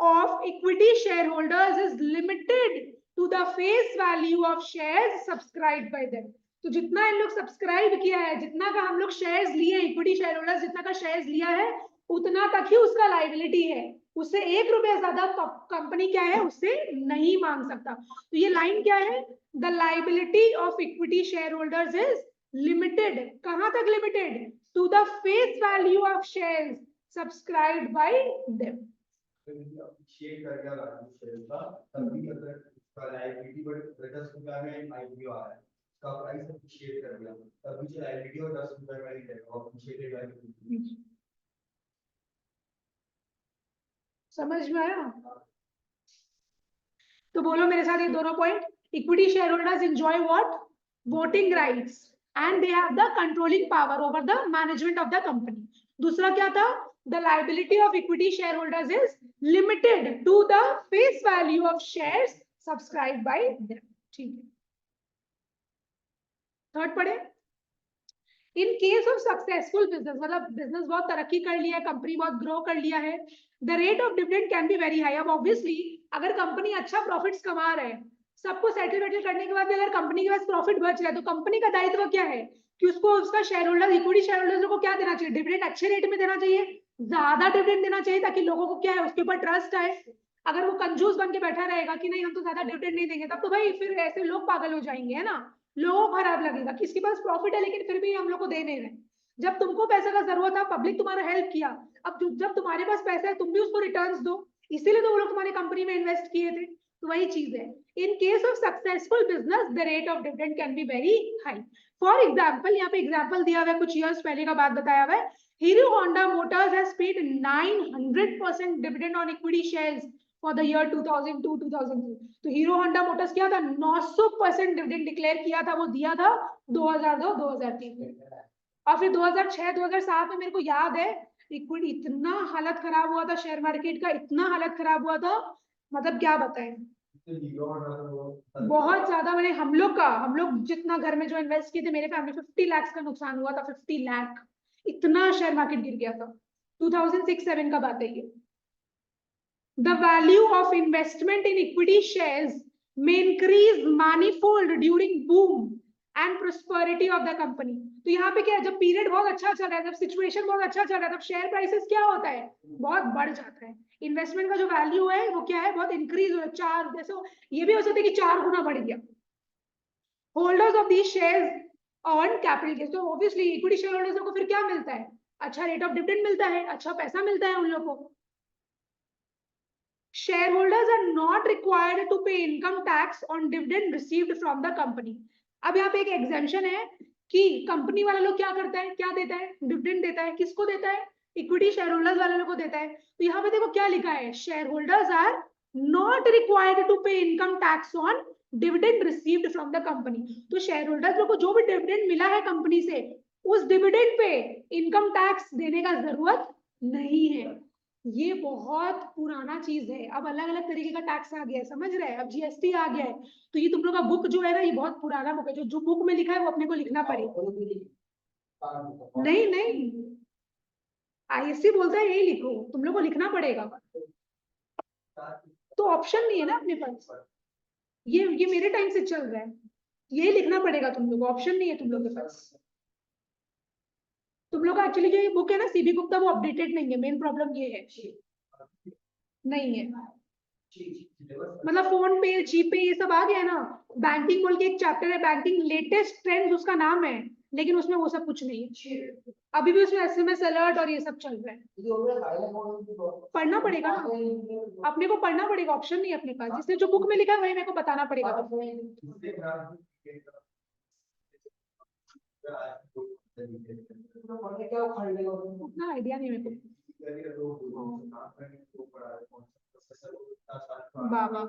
of equity shareholders is limited to the face value of shares subscribed by them. तो जितना इन लोग सब्सक्राइब किया है, जितना का हम लोग शेयर्स लिए, इक्विटी शेयर होल्डर्स जितना का शेयर्स लिया है, उतना तक ही उसका लाइबिलिटी है। उससे 1 रुपया ज्यादा कंपनी क्या है, उससे नहीं मांग सकता। तो ये लाइन क्या है? The liability of equity share holders is limited. कहां तक limited? To the face value of shares subscribed by them. Share कर दिया शेयर का, तभी अगर उसका लायबिलिटी बट 10 रुपए में आईपीओ आ रहा है, उसका प्राइस शेयर कर दिया, तभी जो लायबिलिटी और 10 रुपए में ही रहेगा, और शेयर वैल्यू। समझ में आया? तो बोलो मेरे साथ ये दोनों point. Equity share holders enjoy what? Voting rights. and they have the controlling power over the management of the company. दूसरा क्या था? The liability of equity shareholders is limited to the face value of shares subscribed by them. ठीक है. Third पढ़े. In case of successful business, मतलब business बहुत तरक्की कर लिया है, कंपनी बहुत ग्रो कर लिया है, the rate of dividend can be very high. अब ऑब्वियसली अगर कंपनी अच्छा प्रॉफिट्स कमा रहा है, सबको सेटल वेटल करने के बाद भी अगर कंपनी के पास प्रॉफिट बच रहा है, तो कंपनी का दायित्व क्या है कि उसको उसका share holder, equity share holder को क्या देना चाहिए? डिविडेंड अच्छे रेट में देना चाहिए, ज्यादा डिविडेंड देना चाहिए, ताकि लोगों को क्या है उसके ऊपर ट्रस्ट आए. अगर वो कंजूस बन के बैठा रहेगा कि नहीं हम तो ज्यादा डिविडेंड नहीं देंगे, तब तो भाई फिर ऐसे लोग पागल हो जाएंगे, है ना. लोगों को खराब लगेगा कि इसके पास प्रॉफिट है लेकिन फिर भी हम लोग को दे नहीं रहे. जब तुमको पैसे का जरूरत था, पब्लिक तुम्हारा हेल्प किया, अब जब तुम्हारे पास पैसा है तुम भी उसको रिटर्न्स दो, इसीलिए तो वो लोग तुम्हारी कंपनी में इन्वेस्ट किए थे. तो वही चीज है. In case of successful business the rate of dividend can be very high. For example, यहाँ पे एग्जाम्पल दिया हुआ है, कुछ ईयर्स पहले का बात बताया हुआ है. Hero Honda Motors has paid 900% dividend on equity shares for the year 2002-2003. तो हीरो होंडा मोटर्स क्या था, 900% डिविडेंड डिक्लेयर किया था, वो दिया था 2002-2003 में. और फिर 2006-2007 में मेरे को याद है, इक्विटी इतना हालत खराब हुआ था, शेयर मार्केट का इतना हालत खराब हुआ था, मतलब क्या बताएं, बहुत ज्यादा. मैंने हम लोग जितना घर में जो इन्वेस्ट किए थे, मेरे फैमिली 50 लाख का नुकसान हुआ था. 50 लाख, इतना शेयर मार्केट गिर गया था. 2006-07 का बात है ये. The value of investment in equity shares may increase manifold during boom and prosperity of the company. तो यहाँ पे क्या है, जब पीरियड बहुत अच्छा चल रहा है, जब सिचुएशन बहुत अच्छा चल रहा है, तब शेयर प्राइसेस क्या होता है, बहुत बढ़ जाता है. इन्वेस्टमेंट का जो वैल्यू है वो क्या है, बहुत इंक्रीज हो, 4, जैसे ये भी हो सकता है कि 4 गुना बढ़ गया. Holders of these shares on capital gains. तो ऑब्वियसली इक्विटी शेयर होल्डर्स को फिर क्या मिलता है, अच्छा रेट ऑफ डिविडेंड मिलता है, अच्छा पैसा मिलता है उन लोगों को. Shareholders are not required to pay income tax on dividend received from the company. अब यहाँ पे एक एग्जेम्पशन है कि कंपनी वाला लोग क्या करता है, क्या देता है, डिविडेंड देता है. किसको देता है? इक्विटी शेयर होल्डर्स वाले लोग को देता है. तो यहाँ पे देखो क्या लिखा है, share holders are not required to pay income tax on dividend received from the company. तो शेयर होल्डर्स लोग को जो भी डिविडेंड मिला है कंपनी से, उस डिविडेंड पे इनकम टैक्स देने का जरूरत नहीं है. ये बहुत पुराना चीज है. अब अलग अलग तरीके का टैक्स आ गया है, समझ रहे हैं. अब जीएसटी आ गया है. तो ये तुम लोग का बुक जो है ना, ये बहुत पुराना बुक है. जो बुक में लिखा है वो अपने को लिखना पड़ेगा. नहीं नहीं, आईएससी बोलता है यही लिखो, तुम लोग को लिखना पड़ेगा. तो ऑप्शन नहीं है ना अपने पास. ये मेरे टाइम से चल रहा है, यही लिखना पड़ेगा तुम लोग को, ऑप्शन नहीं है तुम लोग के पास. तुम लोग का एक्चुअली जो ये बुक है ना, सीबी बुक, वो अपडेटेड नहीं है. मेन प्रॉब्लम ये है, नहीं है. मतलब फोन पे, जीपे, ये सब आ गया ना. बैंकिंग बोल के एक चैप्टर है, बैंकिंग लेटेस्ट ट्रेंड्स उसका नाम है, लेकिन उसमें वो सब कुछ नहीं है. अभी भी उसमें एसएमएस अलर्ट और ये सब चल रहा है. पढ़ना पड़ेगा ना, अपने को पढ़ना पड़ेगा, ऑप्शन नहीं है अपने पास. जिसने जो बुक में लिखा है वही मेरे को बताना पड़ेगा. उतना आइडिया नहीं मेरे को. बाबा,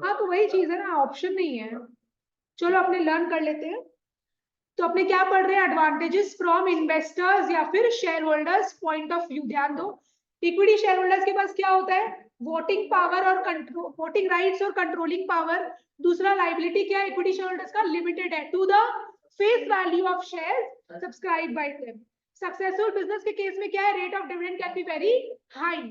हाँ तो वही चीज है ना, ऑप्शन नहीं है. चलो अपने लर्न कर लेते हैं. तो अपने क्या पढ़ रहे हैं, एडवांटेजेस फ्रॉम इन्वेस्टर्स या फिर share holders point of view. ध्यान दो, इक्विटी शेयर होल्डर्स के पास क्या होता है, वोटिंग पावर और कंट्रोल, वोटिंग राइट्स और कंट्रोलिंग पावर. दूसरा, लाइबिलिटी क्या है इक्विटी शेयर होल्डर्स का, लिमिटेड है to the face value of share subscribe by them. Successful business के केस में क्या है, rate of dividend can be very high.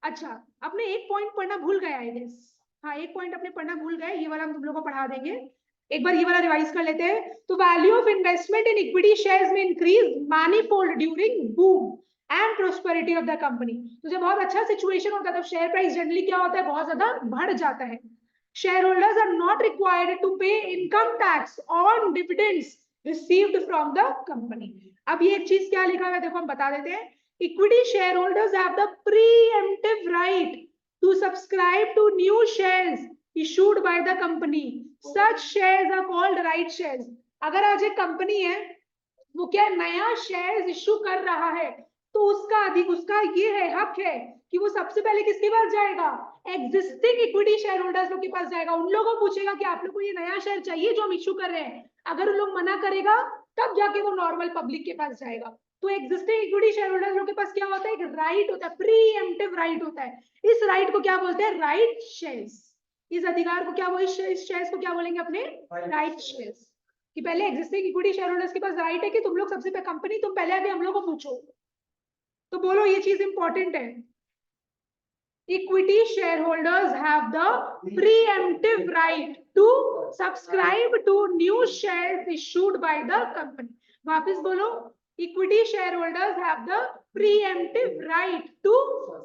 अच्छा, अपने एक पॉइंट पढ़ना भूल गया आई गेस. हाँ, एक पॉइंट अपने पढ़ना भूल गए, ये वाला हम तुम लोग को पढ़ा देंगे. एक बार ये वाला रिवाइज कर लेते हैं. तो value of investment in equity shares में increase manifold during boom and prosperity of the company. तो जब बहुत अच्छा सिचुएशन होता है, तब शेयर प्राइस जनरली क्या होता है, बहुत ज्यादा बढ़ जाता है. Share holders are not required to pay income tax on dividends received from the company. अब ये एक चीज क्या लिखा हुआ है देखो, हम बता देते हैं. Equity shareholders have the preemptive right to subscribe to new shares issued by the company. Such shares are called right shares. अगर आज एक कंपनी है, वो क्या नया शेयर्स इशू कर रहा है, तो उसका ये है, हक है कि वो सबसे पहले किसके पास जाएगा, एग्जिस्टिंग इक्विटी शेयर होल्डर्स लोग के पास जाएगा। उन लोगों को पूछेगा कि आप लोग को ये नया शेयर चाहिए जो हम इश्यू कर रहे हैं। अगर उन लोग मना करेगा तब जाके वो नॉर्मल पब्लिक के पास जाएगा। तो एग्जिस्टिंग इक्विटी शेयर होल्डर्स लोग के पास क्या होता है, एक राइट होता है, प्रीएम्प्टिव राइट होता है। इस राइट को क्या बोलते हैं, राइट शेयर्स। इस अधिकार को क्या बोलते, इस शेयर्स को क्या बोलेंगे अपने, राइट शेयर्स। कि पहले एग्जिस्टिंग इक्विटी शेयर होल्डर्स के पास राइट है कि तुम लोग सबसे पहले कंपनी, तुम पहले आगे हम लोग को पूछो। तो बोलो ये चीज इंपॉर्टेंट है। Equity shareholders have the preemptive right to subscribe to new shares issued by the company. वापस बोलो, equity shareholders have the preemptive right to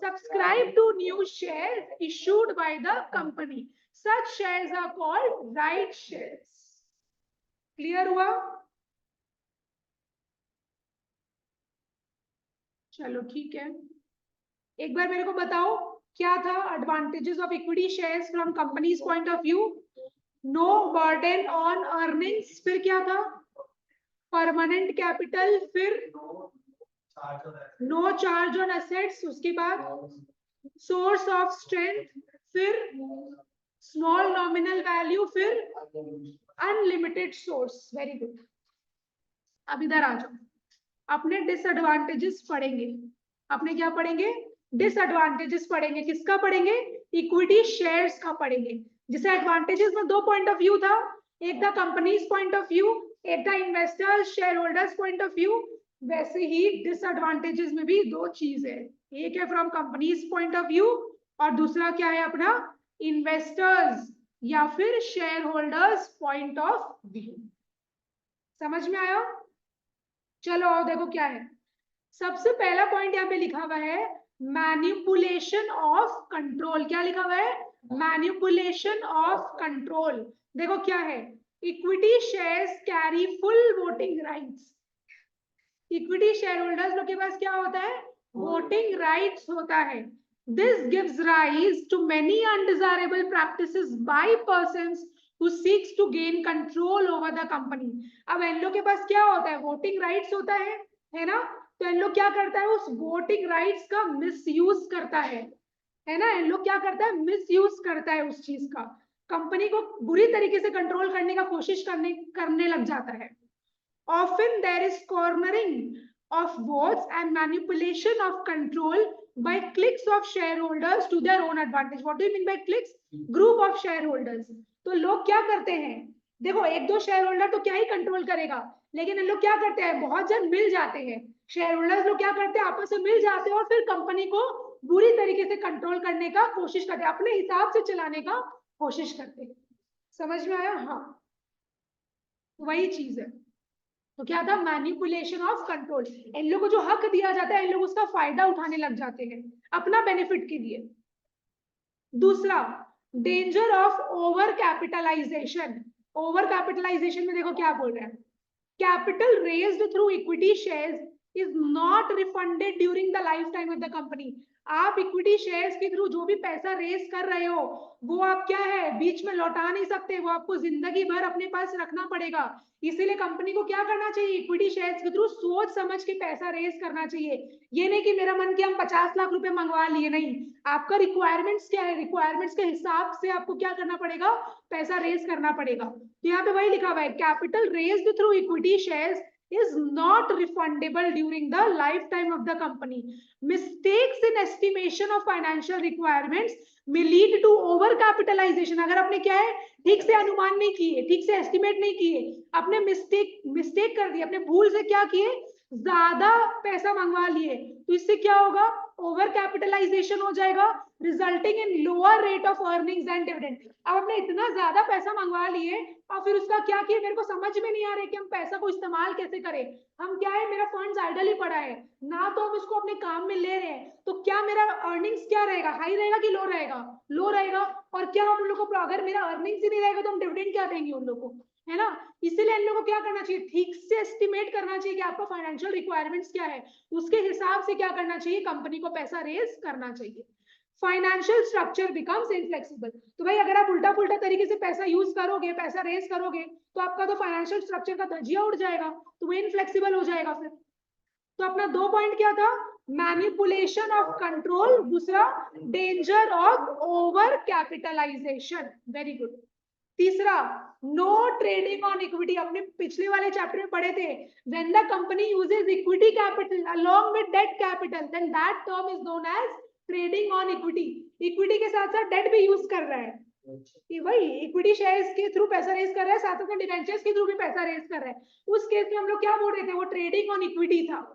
subscribe to new shares issued by the company. Such shares are called right shares. Clear हुआ? चलो ठीक है, एक बार मेरे को बताओ क्या था advantages of equity shares from company's point of view. No burden on earnings, फिर क्या था, परमानेंट कैपिटल, फिर नो चार्ज ऑन एसेट्स, उसके बाद सोर्स ऑफ स्ट्रेंथ, फिर स्मॉल नॉमिनल वैल्यू, फिर अनलिमिटेड सोर्स। Very good. अब इधर आ जाओ, अपने डिसएडवांटेजेस पढ़ेंगे। अपने क्या पढ़ेंगे, डिसएडवांटेजेस पढ़ेंगे। किसका पढ़ेंगे, इक्विटी शेयर्स का पढ़ेंगे। जिसे एडवांटेजेस में दो पॉइंट ऑफ व्यू था, एक था कंपनीज पॉइंट ऑफ व्यू, एक था investors share holders point of view. वैसे ही डिसएडवांटेजेस में भी दो चीज है, एक है from company's point of view और दूसरा क्या है अपना, इन्वेस्टर्स या फिर share holders point of view. समझ में आया? चलो और देखो क्या है। सबसे पहला पॉइंट यहाँ पे लिखा हुआ है मैनिपुलेशन ऑफ कंट्रोल। क्या लिखा हुआ है, मैनिपुलेशन ऑफ कंट्रोल। देखो क्या है, equity shares carry full voting rights. Equity share holders लोग के पास क्या होता है, वोटिंग राइट्स होता है। This gives rise to many undesirable practices by persons who seeks to gain control over the company। अब इन लोग के पास क्या होता है, वोटिंग राइट्स होता है ना। तो इन लोग क्या करता है, उस वोटिंग राइट्स का मिसयूज करता है ना। इन लोग क्या करता है, मिसयूज करता है उस चीज का, कंपनी को बुरी तरीके से कंट्रोल करने का कोशिश करने लग जाता है। Often there is cornering of votes and manipulation of control by cliques of shareholders to their own advantage. What do you mean by cliques? Group of shareholders. तो लोग क्या करते हैं, देखो एक दो शेयर होल्डर तो क्या ही कंट्रोल करेगा, लेकिन लोग क्या करते हैं, बहुत जन मिल जाते हैं। शेयर होल्डर्स लोग क्या करते हैं, आपस में मिल जाते हैं और फिर कंपनी को बुरी तरीके से कंट्रोल करने का कोशिश करते हैं, अपने हिसाब से चलाने का कोशिश करते हैं। समझ में आया? हाँ, वही चीज है। तो क्या था, मैनिपुलेशन ऑफ कंट्रोल। इन लोगों को जो हक दिया जाता है, इन लोग उसका फायदा उठाने लग जाते हैं अपना बेनिफिट के लिए। दूसरा, danger of over capitalisation. Over capitalisation में देखो क्या बोल रहे हैं, capital raised through equity shares is not refunded during the life time of the company. आप इक्विटी शेयर्स के थ्रू जो भी पैसा रेज कर रहे हो वो आप क्या है, बीच में लौटा नहीं सकते, वो आपको जिंदगी भर अपने पास रखना पड़ेगा। इसीलिए कंपनी को क्या करना चाहिए, इक्विटी शेयर्स के थ्रू सोच समझ के पैसा रेज करना चाहिए। ये नहीं कि मेरा मन कि हम 50 लाख रुपए मंगवा लिए, नहीं, आपका रिक्वायरमेंट्स क्या है, रिक्वायरमेंट्स के हिसाब से आपको क्या करना पड़ेगा, पैसा रेज करना पड़ेगा। तो यहाँ पे वही लिखा हुआ है, capital raised through equity shares is not refundable during the lifetime of the company. Mistakes in estimation of financial requirements may lead to over capitalization। अगर आपने क्या है, ठीक से अनुमान नहीं किए, ठीक से एस्टिमेट नहीं किए, अपने मिस्टेक कर दिए, अपने भूल से क्या किए, ज्यादा पैसा मंगवा लिए, तो इससे क्या होगा, ओवर कैपिटलाइजेशन हो जाएगा, resulting in lower rate of earnings and dividend. अब हमने इतना ज्यादा पैसा मंगवा लिए और फिर उसका क्या किया, मेरे को समझ में नहीं आ रहा है कि हम पैसा को इस्तेमाल कैसे करें। हम क्या है, मेरा फंड्स आइडल ही पड़ा है ना, तो हम इसको अपने काम में ले रहे हैं, तो क्या मेरा अर्निंग्स क्या रहेगा, हाई रहेगा कि लो रहेगा, लो रहेगा। और क्या हम उन लोगों को, अगर मेरा अर्निंग्स ही नहीं रहेगा तो हम डिविडेंड क्या देंगे उन लोगों को, है ना। इसीलिए इन लोगों को क्या करना चाहिए, ठीक से एस्टिमेट करना चाहिए कि आपका फाइनेंशियल रिक्वायरमेंट्स क्या है, उसके हिसाब से क्या करना चाहिए, कंपनी को पैसा रेज करना चाहिए। Financial structure becomes inflexible. तो भाई अगर आप उल्टा पुल्टा तरीके से पैसा यूज करोगे, पैसा रेज करोगे, तो आपका तो फाइनेंशियल स्ट्रक्चर का धजिया उड़ जाएगा, तो वो इनफ्लेक्सिबल हो जाएगा फिर। तो अपना दो पॉइंट क्या था, मैनिपुलेशन ऑफ कंट्रोल, दूसरा danger of over capitalisation. Very good. तीसरा नो ट्रेडिंग ऑन इक्विटी, अपने पिछले वाले चैप्टर में पढ़े थे, when the company uses equity capital along with debt capital then that term is known as trading on equity. Equity के साथ साथ डेट भी यूज कर रहा है, कि भाई इक्विटी शेयर्स के थ्रू पैसा रेज कर रहा है, साथ में डिवेंचर्स के थ्रू भी पैसा रेज कर रहा है। उस केस में हम लोग क्या बोल रहे थे, वो ट्रेडिंग ऑन इक्विटी था।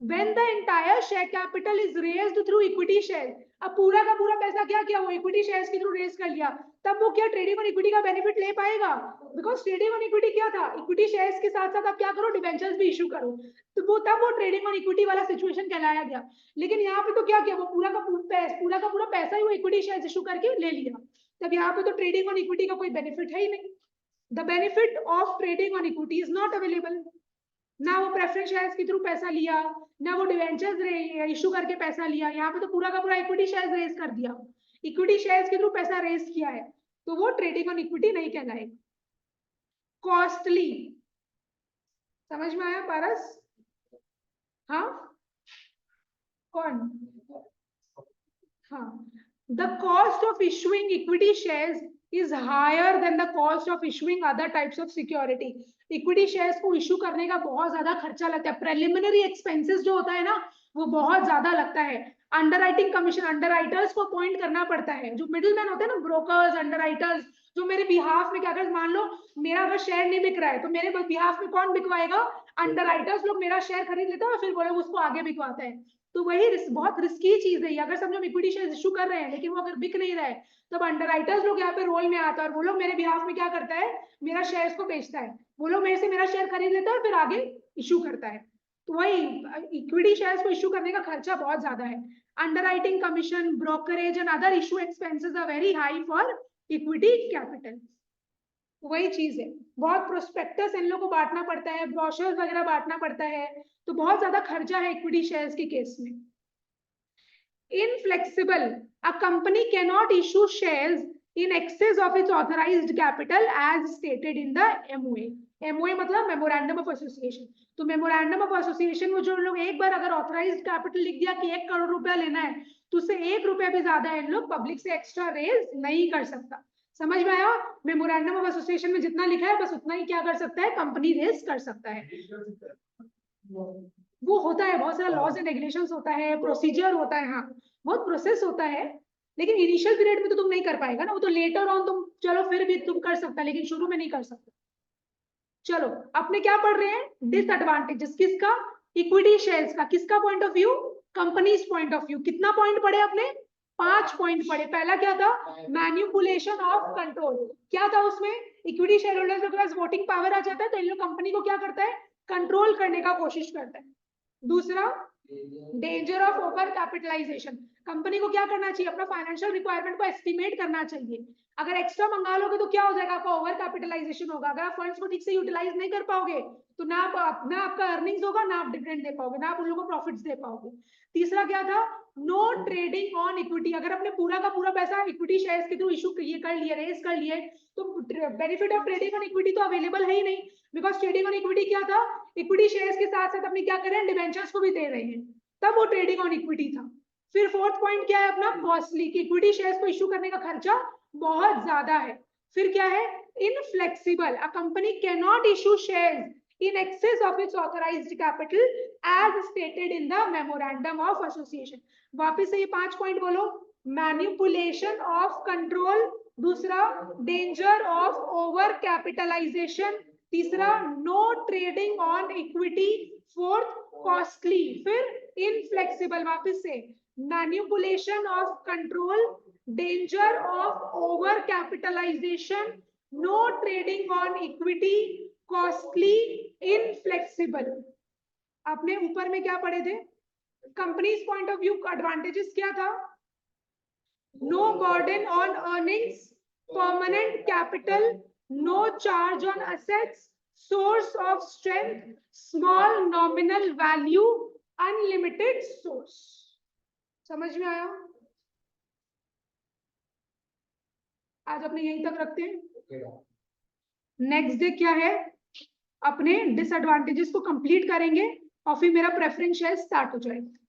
When the entire share capital is raised through equity shares, अब पूरा का पूरा पैसा क्या किया, वो इक्विटी शेयर्स के थ्रू रेज कर लिया, तब वो क्या ट्रेडिंग ऑन इक्विटी का बेनिफिट ले पाएगा? बिकॉज ट्रेडिंग ऑन इक्विटी क्या था, इक्विटी शेयर्स के साथ साथ आप क्या करो, डिवेंचर्स भी इशू करो, तो वो तब वो ट्रेडिंग ऑन इक्विटी वाला सिचुएशन कहलाया गया। लेकिन यहाँ पे तो क्या किया, वो पूरा का पूरा पैसा ही वो इक्विटी शेयर्स इशू करके ले लिया, तब यहाँ पे तो ट्रेडिंग ऑन इक्विटी का कोई बेनिफिट है ही नहीं। The benefit of trading on equity is not available. ना वो प्रेफरेंस शेयर्स के थ्रू पैसा लिया, ना वो डिवेंचर्स इशू करके पैसा लिया, यहाँ पे तो पूरा का पूरा इक्विटी शेयर्स रेज कर दिया, इक्विटी शेयर्स के थ्रू पैसा रेज किया है, तो वो ट्रेडिंग ऑन इक्विटी नहीं कहलाएगा। कॉस्टली, समझ में आया पारस? हाँ कौन? हाँ, the cost of issuing equity shares is higher than the cost of issuing other types of security. Equity shares को इशू करने का बहुत ज्यादा खर्चा लगता है, प्रिलिमिनरी एक्सपेंसेस जो होता है ना वो बहुत ज्यादा लगता है। अंडरराइटिंग कमीशन, अंडरराइटर्स को अपॉइंट करना पड़ता है, जो मिडिलमैन होते हैं ना, ब्रोकर्स, अंडरराइटर्स, जो मेरे बिहाफ में क्या कर, मान लो मेरा अगर शेयर नहीं बिक रहा है तो मेरे बिहाफ में कौन बिकवाएगा? अंडरराइटर्स लोग मेरा शेयर खरीद लेते हैं और फिर वो लोग उसको आगे बिकवाते हैं। तो वही बहुत रिस्की चीज है, अगर समझो इक्विटी शेयर इशू कर रहे हैं लेकिन वो अगर बिक नहीं रहा है, तब अंडरराइटर्स लोग यहाँ पे रोल में आता है और वो लोग मेरे बिहाफ में क्या करता है, मेरा शेयर्स को बेचता है, वो लोग मेरे से मेरा शेयर खरीद लेता है और फिर आगे इशू करता है। तो वही इक्विटी शेयर्स को इशू करने का खर्चा बहुत ज्यादा है। Underwriting commission, brokerage and other issue expenses are very high for equity capital. वही चीज है, बहुत प्रोस्पेक्टस इन लोगों को बांटना पड़ता है, ब्रोशर्स वगैरह बांटना पड़ता है, तो बहुत ज्यादा खर्चा है इक्विटी शेयर्स के केस में। Inflexible, a company cannot issue shares in excess of its authorized capital as stated in the MOA. MOA मतलब मेमोरेंडम ऑफ एसोसिएशन। तो मेमोरेंडम ऑफ एसोसिएशन में जो लोग एक बार अगर ऑथराइज्ड कैपिटल लिख दिया कि 1 करोड़ रुपया लेना है, तो उससे 1 रुपया भी ज्यादा इन लोग पब्लिक से एक्स्ट्रा रेज नहीं कर सकता। समझ में आया? मेमोरेंडम ऑफ एसोसिएशन में जितना लिखा है बस उतना ही क्या कर सकता है, कंपनी रेज कर सकता है। वो होता है, बहुत सारा लॉज एंड रेगुलेशंस होता है, प्रोसीजर होता है, हाँ बहुत प्रोसेस होता है, लेकिन इनिशियल पीरियड में तो तुम नहीं कर पाएगा ना, वो तो लेटर ऑन तुम चलो फिर भी तुम कर सकता, लेकिन शुरू में नहीं कर सकता। चलो अपने क्या पढ़ रहे हैं, डिसएडवांटेजेस किसका, इक्विटी शेयर्स का, किसका point of view, companies point of view. कितना पॉइंट पढ़े अपने, 5 पॉइंट पढ़े। पहला क्या था, मैनिपुलेशन ऑफ कंट्रोल, क्या था उसमें, इक्विटी शेयर होल्डर्स के पास वोटिंग पावर आ जाता है तो इन लोग कंपनी को क्या करता है, कंट्रोल करने का कोशिश करता है। दूसरा danger of over capitalisation, company को क्या करना चाहिए, अपना फाइनेंशियल रिक्वायरमेंट को एस्टिमेट करना चाहिए। अगर एक्स्ट्रा मंगा लोगे तो क्या हो जाएगा, आपका ओवर कैपिटलाइजेशन होगा। अगर आप फंड्स को ठीक से यूटिलाइज नहीं कर पाओगे तो ना आपका अर्निंग्स होगा, ना आप डिविडेंड दे पाओगे, ना आप उन लोगों को प्रॉफिट्स दे पाओगे। तीसरा क्या था, नो ट्रेडिंग ऑन इक्विटी, अगर आपने पूरा का पूरा पैसा इक्विटी शेयर्स के थ्रू इशू कर लिए, रेज कर लिए, तो benefit of trading on equity तो अवेलेबल है ही नहीं, बिकॉज ट्रेडिंग ऑन इक्विटी क्या था, इक्विटी शेयर्स के साथ साथ अपने क्या कर रहे हैं, डिवेंचर्स को भी दे रहे हैं, तब वो ट्रेडिंग ऑन इक्विटी था। फिर फोर्थ पॉइंट क्या है अपना, कॉस्टली, कि इक्विटी शेयर्स को इशू करने का खर्चा बहुत ज्यादा है। फिर क्या है, inflexible, a company can not issue shares in excess of its authorized capital as stated in the memorandum of association। वापिस से ये 5 पॉइंट बोलो, मैनिपुलेशन ऑफ कंट्रोल, दूसरा डेंजर ऑफ ओवर कैपिटलाइजेशन, तीसरा no trading on equity, fourth costly, फिर inflexible, वापिस से manipulation of control, danger of over capitalisation, no trading on equity, costly, inflexible. आपने ऊपर में क्या पढ़े थे, कंपनीज पॉइंट ऑफ व्यू का एडवांटेजेस क्या था, no burden on earnings, permanent capital, no charge on assets, source of strength, small nominal value, unlimited source. समझ में आया? आज अपने यहीं तक रखते हैं, नेक्स्ट डे क्या है, अपने डिसएडवांटेजेस को कंप्लीट करेंगे और फिर मेरा प्रेफरेंस शेयर स्टार्ट हो जाएगा।